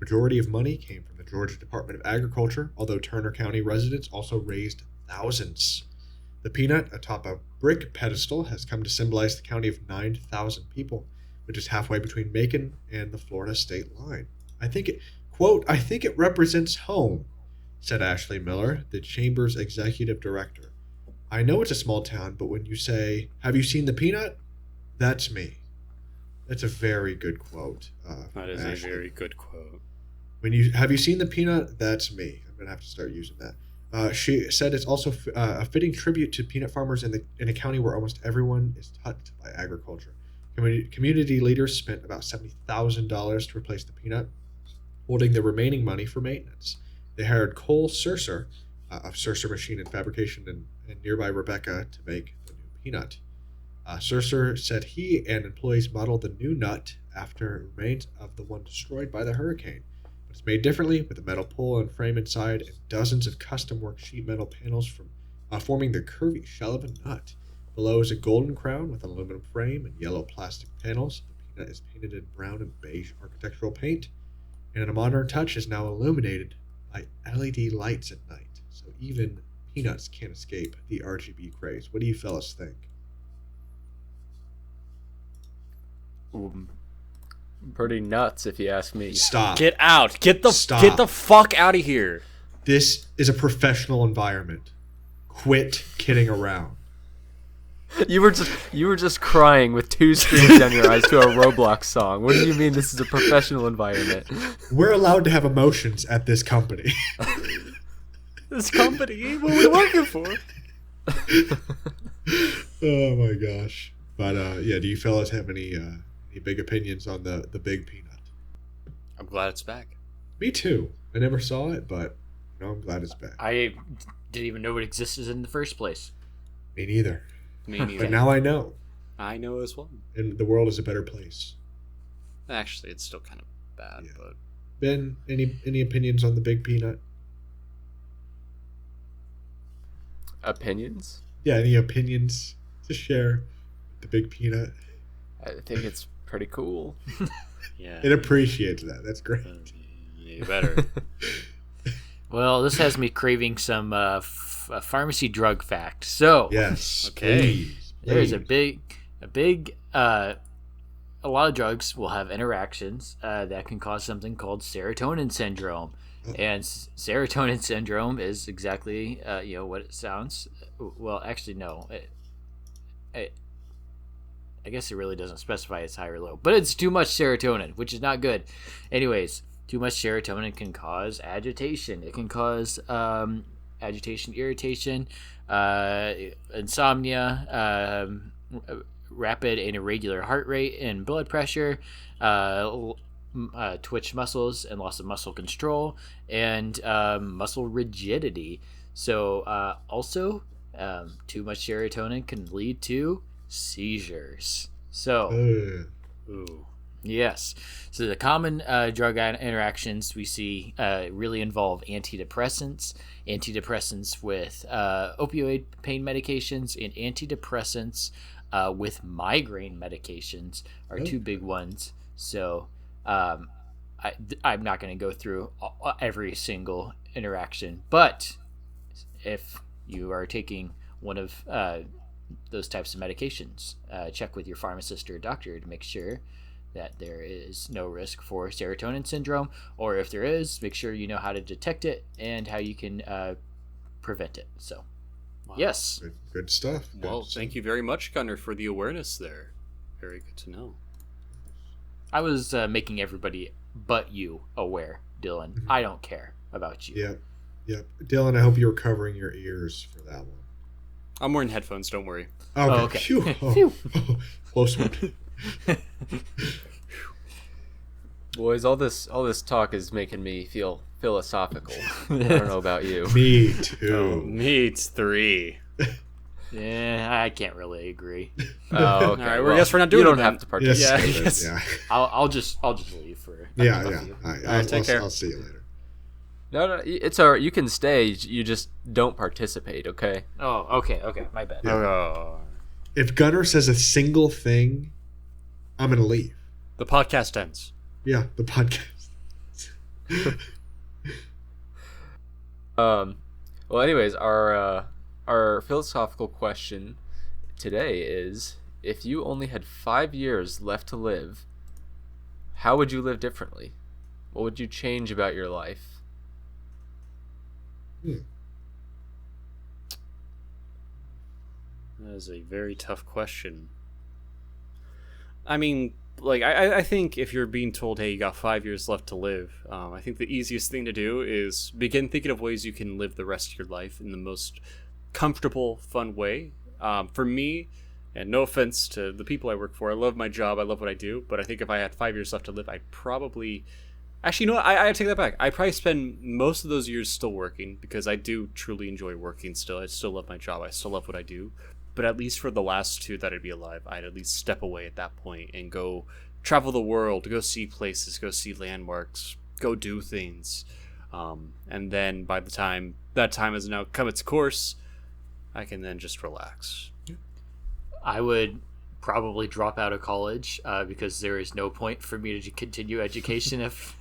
Majority of money came from the Georgia Department of Agriculture, although Turner County residents also raised thousands. The peanut atop a brick pedestal has come to symbolize the county of 9,000 people, which is halfway between Macon and the Florida state line. I think it represents home, said Ashley Miller, the Chamber's executive director. I know it's a small town, but when you say, "Have you seen the peanut?" That's me. That's a very good quote. That is Ashley. a very good quote. Have you seen the peanut? That's me. I'm gonna have to start using that. She said it's also a fitting tribute to peanut farmers in a county where almost everyone is touched by agriculture. Community leaders spent about $70,000 to replace the peanut, holding the remaining money for maintenance. They hired Cole Surser of Surser Machine and Fabrication in nearby Rebecca to make the new peanut. Surser said he and employees modeled the new nut after remains of the one destroyed by the hurricane. It's made differently with a metal pole and frame inside and dozens of custom work sheet metal panels from forming the curvy shell of a nut. Below is a golden crown with an aluminum frame and yellow plastic panels. The peanut is painted in brown and beige architectural paint, and a modern touch is now illuminated by LED lights at night. So even peanuts can't escape the RGB craze. What do you fellas think? Pretty nuts, if you ask me. Stop. Get out. Get the fuck out of here. This is a professional environment. Quit kidding around. You were just crying with 2 streams down your eyes to a Roblox song. What do you mean this is a professional environment? We're allowed to have emotions at this company. This company, what are we working for? Oh my gosh. But yeah, do you fellas have any big opinions on the Big Peanut? I'm glad it's back. Me too. I never saw it, but I'm glad it's back. I didn't even know it existed in the first place. Me neither. Me neither. But now I know. I know as well. And the world is a better place. Actually, it's still kind of bad, Yeah. but Ben, any opinions on the Big Peanut? Opinions? Yeah, any opinions to share with the Big Peanut? I think it's pretty cool. yeah. It appreciates that. That's great. You better. Well, this has me craving some pharmacy drug fact. So Yes. Okay. Please, there's a please. a lot of drugs will have interactions that can cause something called serotonin syndrome. And serotonin syndrome is exactly what it sounds. Well, actually, no. I guess it really doesn't specify it's high or low, but it's too much serotonin, which is not good. Anyways, too much serotonin can cause agitation. It can cause agitation, irritation, insomnia, rapid and irregular heart rate and blood pressure, twitch muscles and loss of muscle control, and muscle rigidity. So also, too much serotonin can lead to seizures. So Ooh. yes, so the common drug interactions we see really involve antidepressants with opioid pain medications, and antidepressants with migraine medications are two big ones. So I'm not going to go through every single interaction, but if you are taking one of those types of medications, check with your pharmacist or doctor to make sure that there is no risk for serotonin syndrome, or if there is, make sure you know how to detect it and how you can prevent it. So Wow. Good stuff. Yes. Good stuff. Well, thank you very much, Gunnar, for the awareness there. Very good to know. I was making everybody but you aware, Dylan. Mhm. I don't care about you. Yep. Yep. Dylan, I hope you were covering your ears for that one. I'm wearing headphones, don't worry. Okay. Oh, okay. Phew. Phew. Close one. Boys, all this talk is making me feel philosophical. I don't know about you. Me Oh, too. meets 3. Yeah, I can't really agree. Oh, okay. All right, well, I guess we're not doing You it don't have then. to participate. Yes. Yeah, yes. Yeah. I'll just leave for a Yeah. few. Yeah. All right. All right, take care. I'll see you later. No, it's all right. You can stay. You just don't participate, okay? Oh, okay, my bad. Yeah. Oh, If Gunnar says a single thing, I'm gonna leave. the podcast ends. Yeah, the podcast. Well, anyways, our philosophical question today is: if you only had 5 years left to live, how would you live differently? What would you change about your life? That is a very tough question. I mean, like, I think if you're being told, hey, you got 5 years left to live, I think the easiest thing to do is begin thinking of ways you can live the rest of your life in the most comfortable, fun way. For me, and no offense to the people I work for, I love my job, I love what I do, but I think if I had 5 years left to live, I'd probably... Actually, you know what? I take that back. I probably spend most of those years still working, because I do truly enjoy working still. I still love my job. I still love what I do. But at least for the last 2 that I'd be alive, I'd at least step away at that point and go travel the world, go see places, go see landmarks, go do things. And then by the time that time has now come its course, I can then just relax. I would probably drop out of college because there is no point for me to continue education if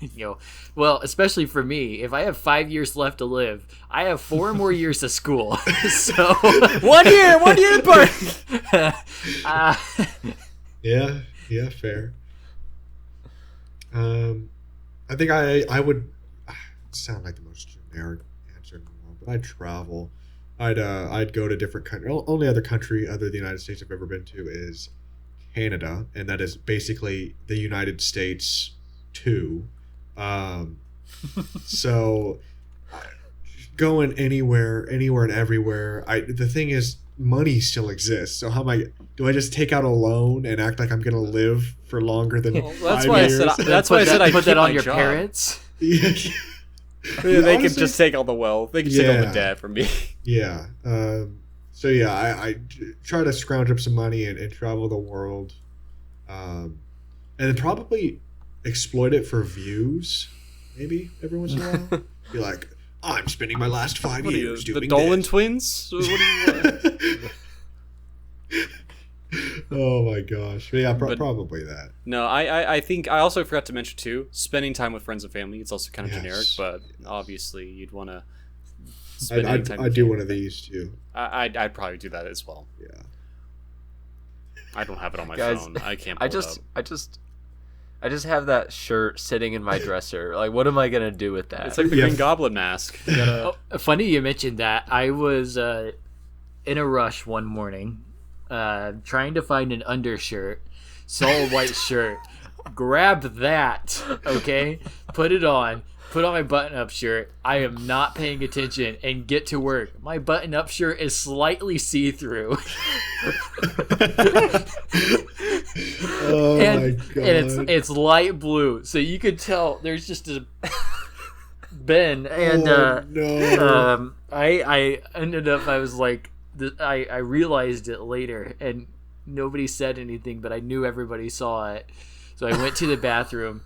well, especially for me, if I have 5 years left to live, I have 4 more years of school. So 1 year apart. Yeah, fair. I think I would sound like the most generic answer in the world, but I'd travel. I'd go to different countries. Only other country other than the United States I've ever been to is Canada, and that is basically the United States too. So going anywhere and everywhere. The thing is, money still exists. So how am I? Do I just take out a loan and act like I'm gonna live for longer than Well, 5 years? That's why I said I put keep that on my your job. parents. Yeah, They could honestly, just take all the wealth. They could take all the Yeah. debt from me. yeah. So yeah, I try to scrounge up some money and travel the world, and then probably exploit it for views. Maybe every once in a while, be like, I'm spending my last 5 What are you, years the doing Dolan this. twins? What do you want? Oh my gosh! Yeah, But- probably that. No, I think I also forgot to mention too, spending time with friends and family. It's also kind of Yes. generic, but obviously you'd want to spend any time. I'd with do family. one of these too. I'd probably do that as well. Yeah. I don't have it on my Guys, phone. I can't. I Pull just It I just have that shirt sitting in my dresser. Like, what am I gonna do with that? up. It's like the Yeah. Green Goblin mask. You gotta. Oh, funny you mentioned that. I was in a rush one morning, trying to find an undershirt, saw a white shirt, grabbed that, okay, put it on, put on my button-up shirt. I am not paying attention and get to work. My button-up shirt is slightly see-through. Oh and, my god! and it's light blue, so you could tell there's just a bin. And oh, no. I ended up, I was like, I realized it later, and nobody said anything, but I knew everybody saw it. So I went to the bathroom,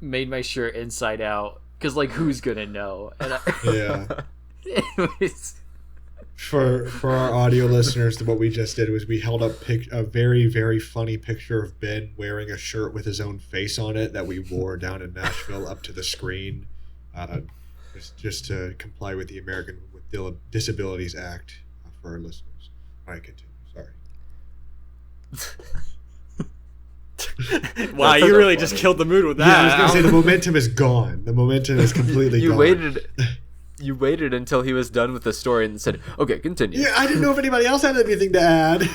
made my shirt inside out, because like, who's gonna know? And Yeah. anyways, For our audio listeners, what we just did was we held up a very, very funny picture of Ben wearing a shirt with his own face on it that we wore down in Nashville up to the screen, just to comply with the American with Disabilities Act for our listeners. All right, continue. Sorry. Wow, you really just killed the mood with Yeah, I was that. gonna say the momentum is gone. The momentum is completely you gone. You waited until he was done with the story and said, "Okay, continue." Yeah, I didn't know if anybody else had anything to add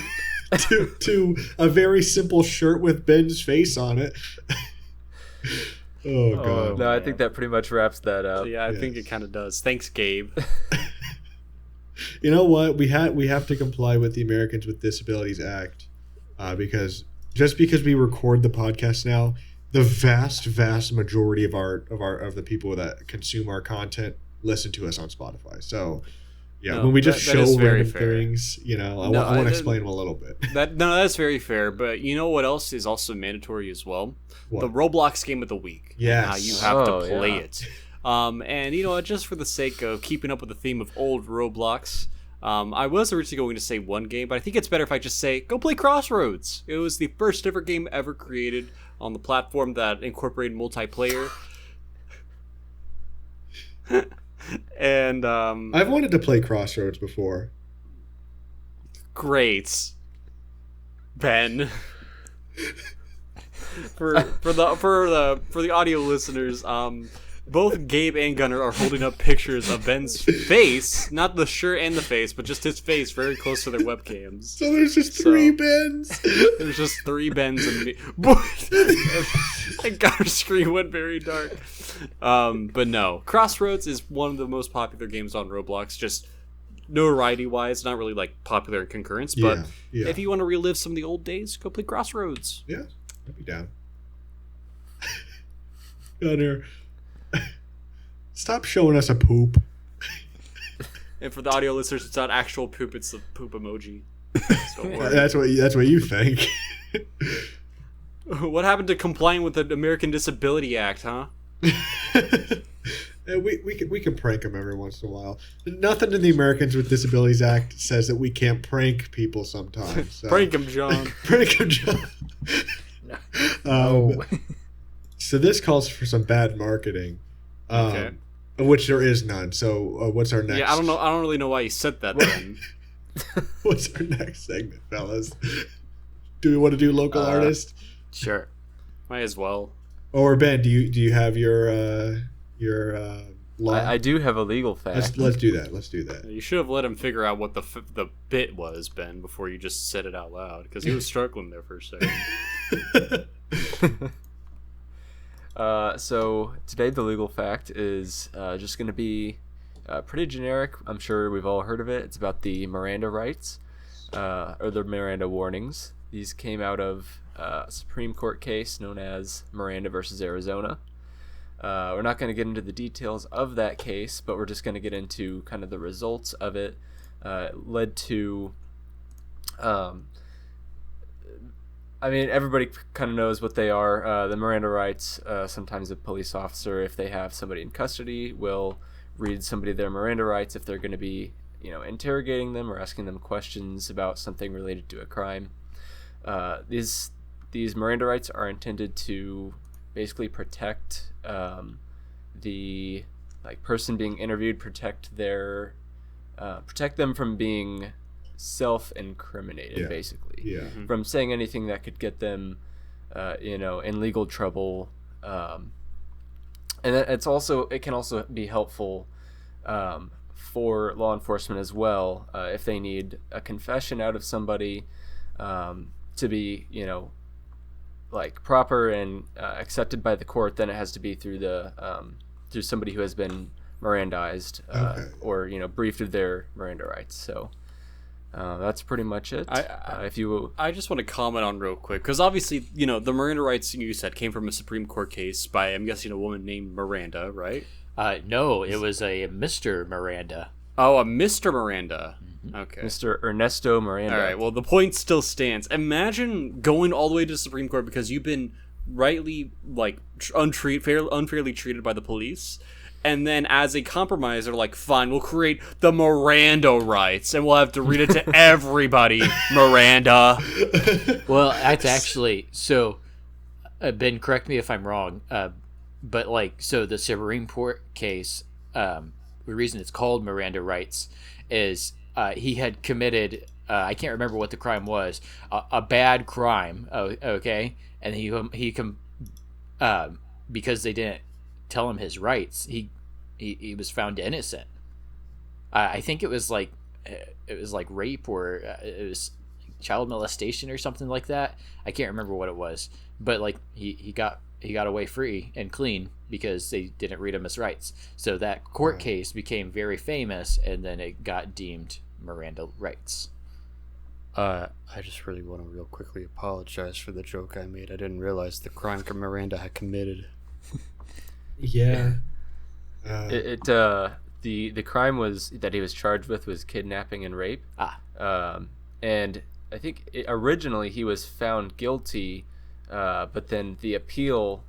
to a very simple shirt with Ben's face on it. Oh god. No, I think that pretty much wraps that up. Yeah, I think Yes. it kind of does. Thanks, Gabe. You know what? We have to comply with the Americans with Disabilities Act because just because we record the podcast now, the vast majority of the people that consume our content listen to us on Spotify. So yeah, No, when we just that is show very random fair. things, I No, want I- to explain them a little bit. That's very fair. But you know what else is also mandatory as well? What? The Roblox game of the week. And Yes. how you have Oh, to play yeah. it. And you know what? Just for the sake of keeping up with the theme of old Roblox, I was originally going to say one game, but I think it's better if I just say go play Crossroads. It was the first ever game ever created on the platform that incorporated multiplayer. And I've wanted to play Crossroads before. great, Ben. for the audio listeners, both Gabe and Gunnar are holding up pictures of Ben's face, not the shirt and the face, but just his face very close to their webcams. So there's just So- 3 Bens. There's just 3 Bens and me. And Gunnar's screen went very dark. But no, Crossroads is one of the most popular games on Roblox. Just notoriety wise, not really like popular in concurrence, but yeah. if you want to relive some of the old days, go play Crossroads. Yeah, I'd be down. Gunner, stop showing us a poop. And for the audio listeners, it's not actual poop; it's the poop emoji. So don't worry. That's what you think. What happened to complying with the American Disability Act, huh? we can prank them every once in a while. Nothing in the Americans with Disabilities Act says that we can't prank people sometimes. So. Prank him, John. Prank 'em, John. Oh. So this calls for some bad marketing, Okay. which there is none. So what's our next? Yeah, I don't know. I don't really know why you said that then. What's our next segment, fellas? Do we want to do local artist? Sure. Might as well. Or Ben, do you have your law? I do have a legal fact. Let's do that. Let's do that. You should have let him figure out what the bit was, Ben, before you just said it out loud, because he was struggling there for a second. So today the legal fact is just going to be Pretty generic. I'm sure we've all heard of it. It's about the Miranda rights, or the Miranda warnings. These came out of a Supreme Court case known as Miranda versus Arizona. We're not going to get into the details of that case, but we're just going to get into kind of the results of it. It led to, everybody kind of knows what they are. The Miranda rights, sometimes a police officer, if they have somebody in custody, will read somebody their Miranda rights if they're going to be, interrogating them or asking them questions about something related to a crime. These Miranda rights are intended to basically protect the person being interviewed, protect them from being self-incriminated, basically, from saying anything that could get them, in legal trouble. And it can also be helpful for law enforcement as well, if they need a confession out of somebody to be, proper and accepted by the court. Then it has to be through through somebody who has been Mirandized, or briefed of their Miranda rights. So that's pretty much it. I just want to comment on real quick, because obviously, the Miranda rights you said came from a Supreme Court case by, I'm guessing, a woman named Miranda, right? No, it was a Mr. Miranda. Oh, a Mr. Miranda. Okay. Mr. Ernesto Miranda. All right, well, the point still stands. Imagine going all the way to the Supreme Court because you've been rightly, unfairly treated by the police. And then as a compromise, they're like, fine, we'll create the Miranda rights, and we'll have to read it to everybody, Miranda. Well, that's actually... So, Ben, correct me if I'm wrong, but, so the Supreme Court case, the reason it's called Miranda rights is he had committed, I can't remember what the crime was, a bad crime, okay? And because they didn't tell him his rights, he was found innocent. I think it was like rape, or it was child molestation or something like that. I can't remember what it was, but he got away free and clean because they didn't read him his rights. So that court case became very famous, and then it got deemed Miranda rights. I just really want to real quickly apologize for the joke I made. I didn't realize the crime Miranda had committed. Yeah. The crime that he was charged with was kidnapping and rape. And I think originally he was found guilty, but then he appealed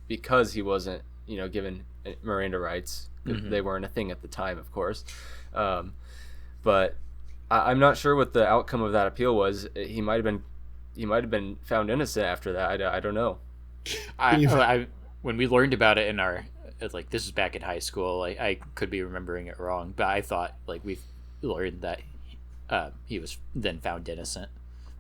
because he wasn't, given Miranda rights. Mm-hmm. They weren't a thing at the time, of course. But I'm not sure what the outcome of that appeal was. He might have been found innocent after that. I don't know. When we learned about it in our, this is back in high school, I could be remembering it wrong, but I thought we learned that he was then found innocent.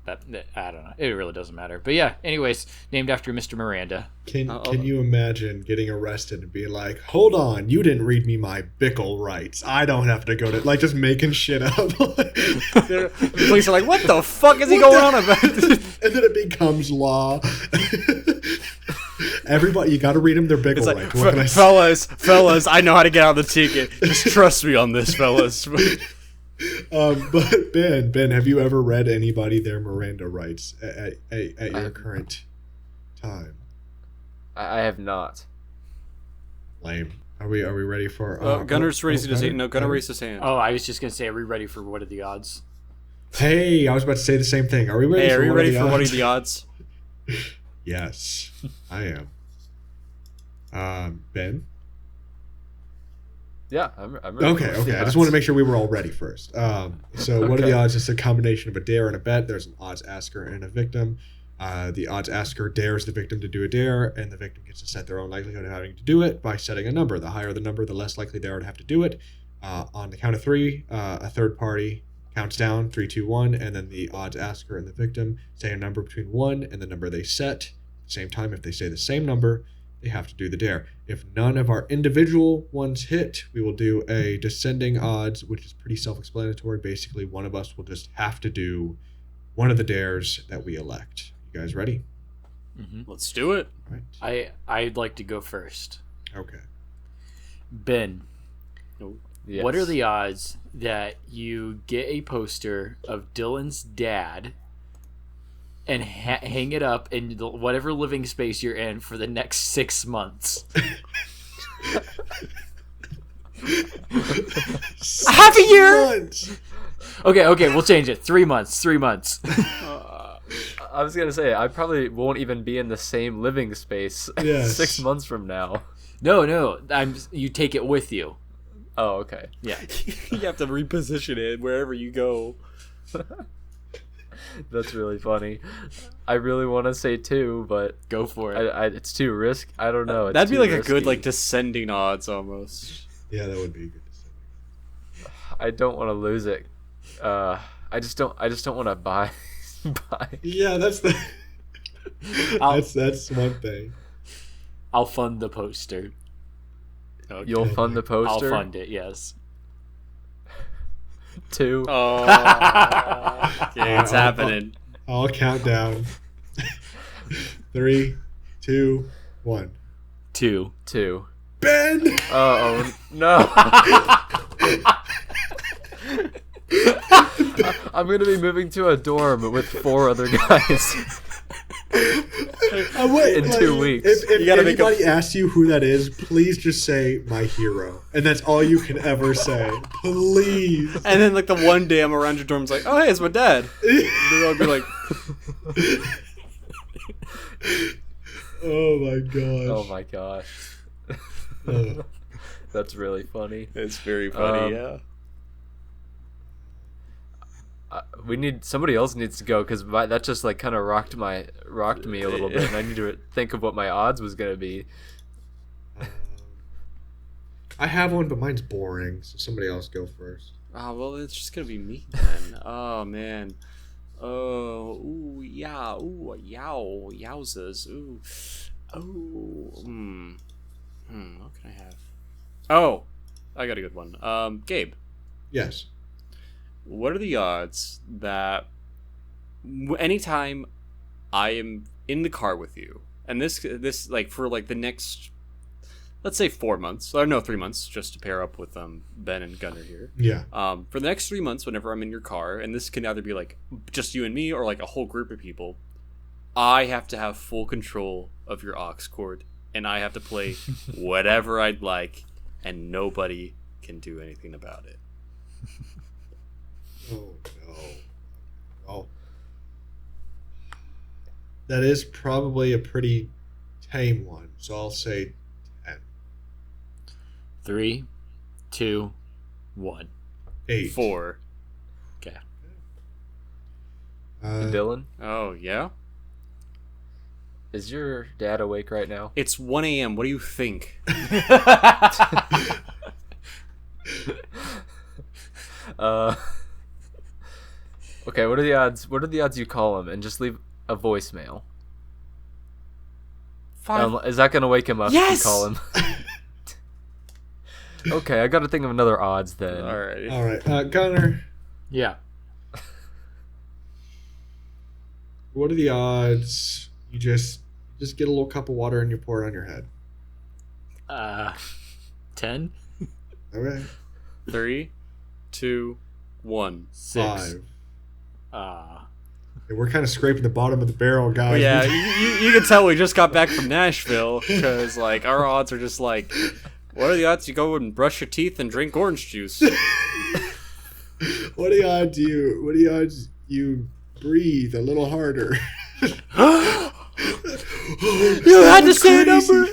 But I don't know. It really doesn't matter. But yeah, anyways, named after Mr. Miranda. Can you imagine getting arrested and being like, hold on, you didn't read me my Bickle rights. I don't have to go to, just making shit up. The police are like, what the fuck is he going on about? And then it becomes law. Everybody, you got to read them their Bickle rights. What can I say? Fellas, I know how to get out of the ticket. Just trust me on this, fellas. But Ben, have you ever read anybody their Miranda rights at your current time? I have not. Lame. Are we ready for? Gunner's raising his hand. No, Gunner raised his hand. Oh, I was just gonna say, are we ready for what are the odds? Hey, I was about to say the same thing. Are we ready? Hey, are you ready for what are the odds? Yes, I am. Ben. Yeah, I'm ready. Okay. I just want to make sure we were all ready first. So what are the odds? It's a combination of a dare and a bet. There's an odds asker and a victim. The odds asker dares the victim to do a dare, and the victim gets to set their own likelihood of having to do it by setting a number. The higher the number, the less likely they are to have to do it. On the count of three, a third party counts down, 3, 2, 1, and then the odds asker and the victim say a number between 1 and the number they set. At the same time, if they say the same number, they have to do the dare. If none of our individual ones hit, we will do a descending odds, which is pretty self-explanatory. Basically, one of us will just have to do one of the dares that we elect. You guys ready? Mm-hmm. Let's do it. Right. I'd like to go first. Okay. Ben, Yes. What are the odds that you get a poster of Dylan's dad and hang it up in whatever living space you're in for the next 6 months? Half a year. Months. Okay, we'll change it. 3 months. 3 months. I was gonna say I probably won't even be in the same living space Yes. 6 months from now. No. You take it with you. Oh, okay. Yeah. You have to reposition it wherever you go. That's really funny. I really want to say 2, but Go for it. it's too risk. I don't know. It's That'd be too like a good risky. like descending odds almost. Yeah, that would be good. I don't want to lose it. I just don't want to buy. Yeah, that's the. I'll- that's one thing. I'll fund the poster. Okay. You'll fund the I'll poster. fund it, yes. 2. Oh, okay, it's happening. I'll count down. 3, 2, 1. 2. 2. Ben. Oh no! I'm gonna be moving to a dorm with 4 other guys. Wait, In 2 weeks. If You gotta make anybody asks you who that is, please just say my hero, and that's all you can ever say. Please. And then like the one day I'm around your dorm's like, oh hey, it's my dad. They'll all be like, Oh my gosh. Oh my gosh. Ugh. That's really funny. it's very funny, yeah. Somebody else needs to go because that just like kind of rocked me a little bit, and I need to think of what my odds was gonna be. I have one, but mine's boring, so somebody else go first. Oh well, it's just gonna be me then. Oh man. Oh, ooh, yeah, ooh, yow, yowzas, ooh, oh, what can I have? Oh, I got a good one. Gabe, Yes. what are the odds that anytime I am in the car with you, and this like for like the next, let's say 4 months, or no, 3 months, just to pair up with Ben and Gunnar here. Yeah. For the next 3 months, whenever I'm in your car, and this can either be like just you and me or like a whole group of people, I have to have full control of your aux cord, and I have to play whatever I'd like, and nobody can do anything about it. Oh no. Oh. That is probably a pretty tame one, so I'll say 10. 3, 2, 1. 8. 4. Okay. Dylan, Oh yeah, is your dad awake right now? it's 1 a.m. What do you think? Okay, what are the odds? What are the odds you call him and just leave a voicemail? 5. Is that gonna wake him up if Yes! you call him? Okay, I gotta think of another odds then. All right. All right. Gunnar, Yeah. what are the odds you just get a little cup of water and you pour it on your head? 10? All right. 3, 2, 1. 6. 5. Uh, And we're kind of scraping the bottom of the barrel, guys. Well, yeah, you can tell we just got back from Nashville because like our odds are just like, what are the odds you go and brush your teeth and drink orange juice? What are the odds you breathe a little harder? You had to say a number.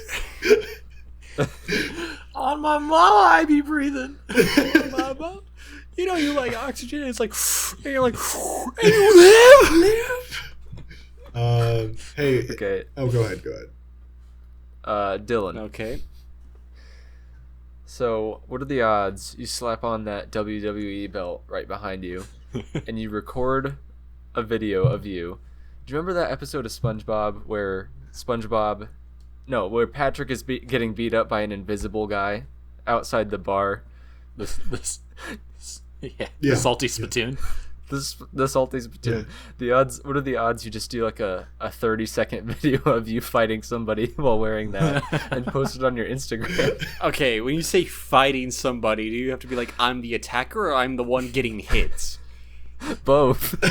on my mama, I be breathing. Mama, you know you like oxygen. It's like, and you're like, and you live. Hey. Okay, Oh, go ahead. Dylan. Okay. So, what are the odds you slap on that WWE belt right behind you, and you record a video of you? Do you remember that episode of SpongeBob where where Patrick is getting beat up by an invisible guy outside the bar? Yeah. Yeah. The salty spittoon. the salty spittoon. The odds. What are the odds you just do like a 30-second video of you fighting somebody while wearing that and post it on your Instagram? Okay, when you say fighting somebody, do you have to be like, I'm the attacker or I'm the one getting hits? Both.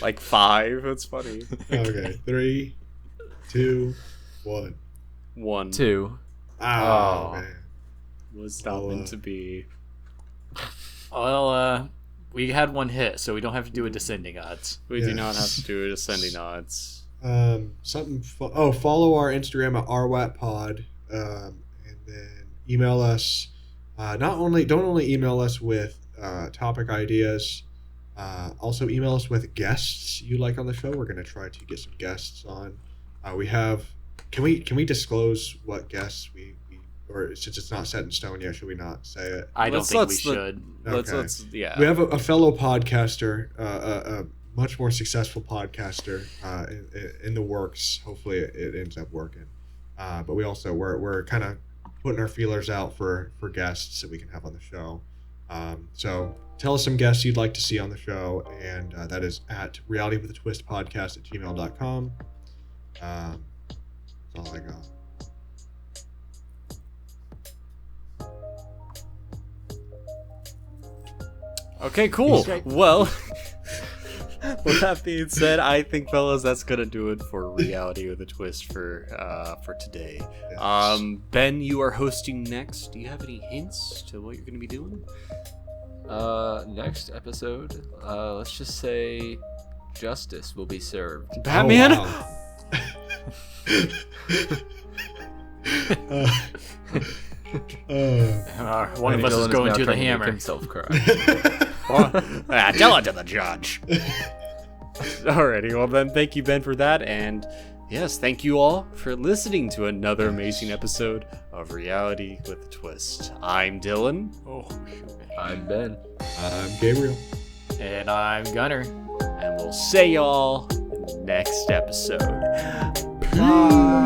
Like 5. That's funny. Okay, 3, 2, 1. 1. 2. Oh, man. Was not meant to be. Well, we had one hit, so we don't have to do a descending odds. We do not have to do ascending odds. Follow our Instagram at rwatpod, and then email us. Don't only email us with topic ideas. Also email us with guests you like on the show. We're gonna try to get some guests on. We have. Can we disclose what guests we or since it's not set in stone yet, should we not say it? I don't think we should. Okay. Yeah. We have a fellow podcaster, a much more successful podcaster in the works. Hopefully it ends up working. But we're kind of putting our feelers out for guests that we can have on the show. So tell us some guests you'd like to see on the show, and that is at realitywithatwistpodcast@gmail.com. That's all I got. Okay, cool. Well, with that being said, I think, fellas, that's gonna do it for Reality with a Twist for today. Yes. Ben, you are hosting next. Do you have any hints to what you're gonna be doing? Next episode, let's just say justice will be served. Batman? One of us is going to the hammer. Himself cry. Tell it to the judge. Alrighty, well then, thank you, Ben, for that, and yes, thank you all for listening to another amazing episode of Reality with a Twist. I'm Dylan. I'm Ben. I'm Gabriel. And I'm Gunner. And we'll see y'all in the next episode. Bye.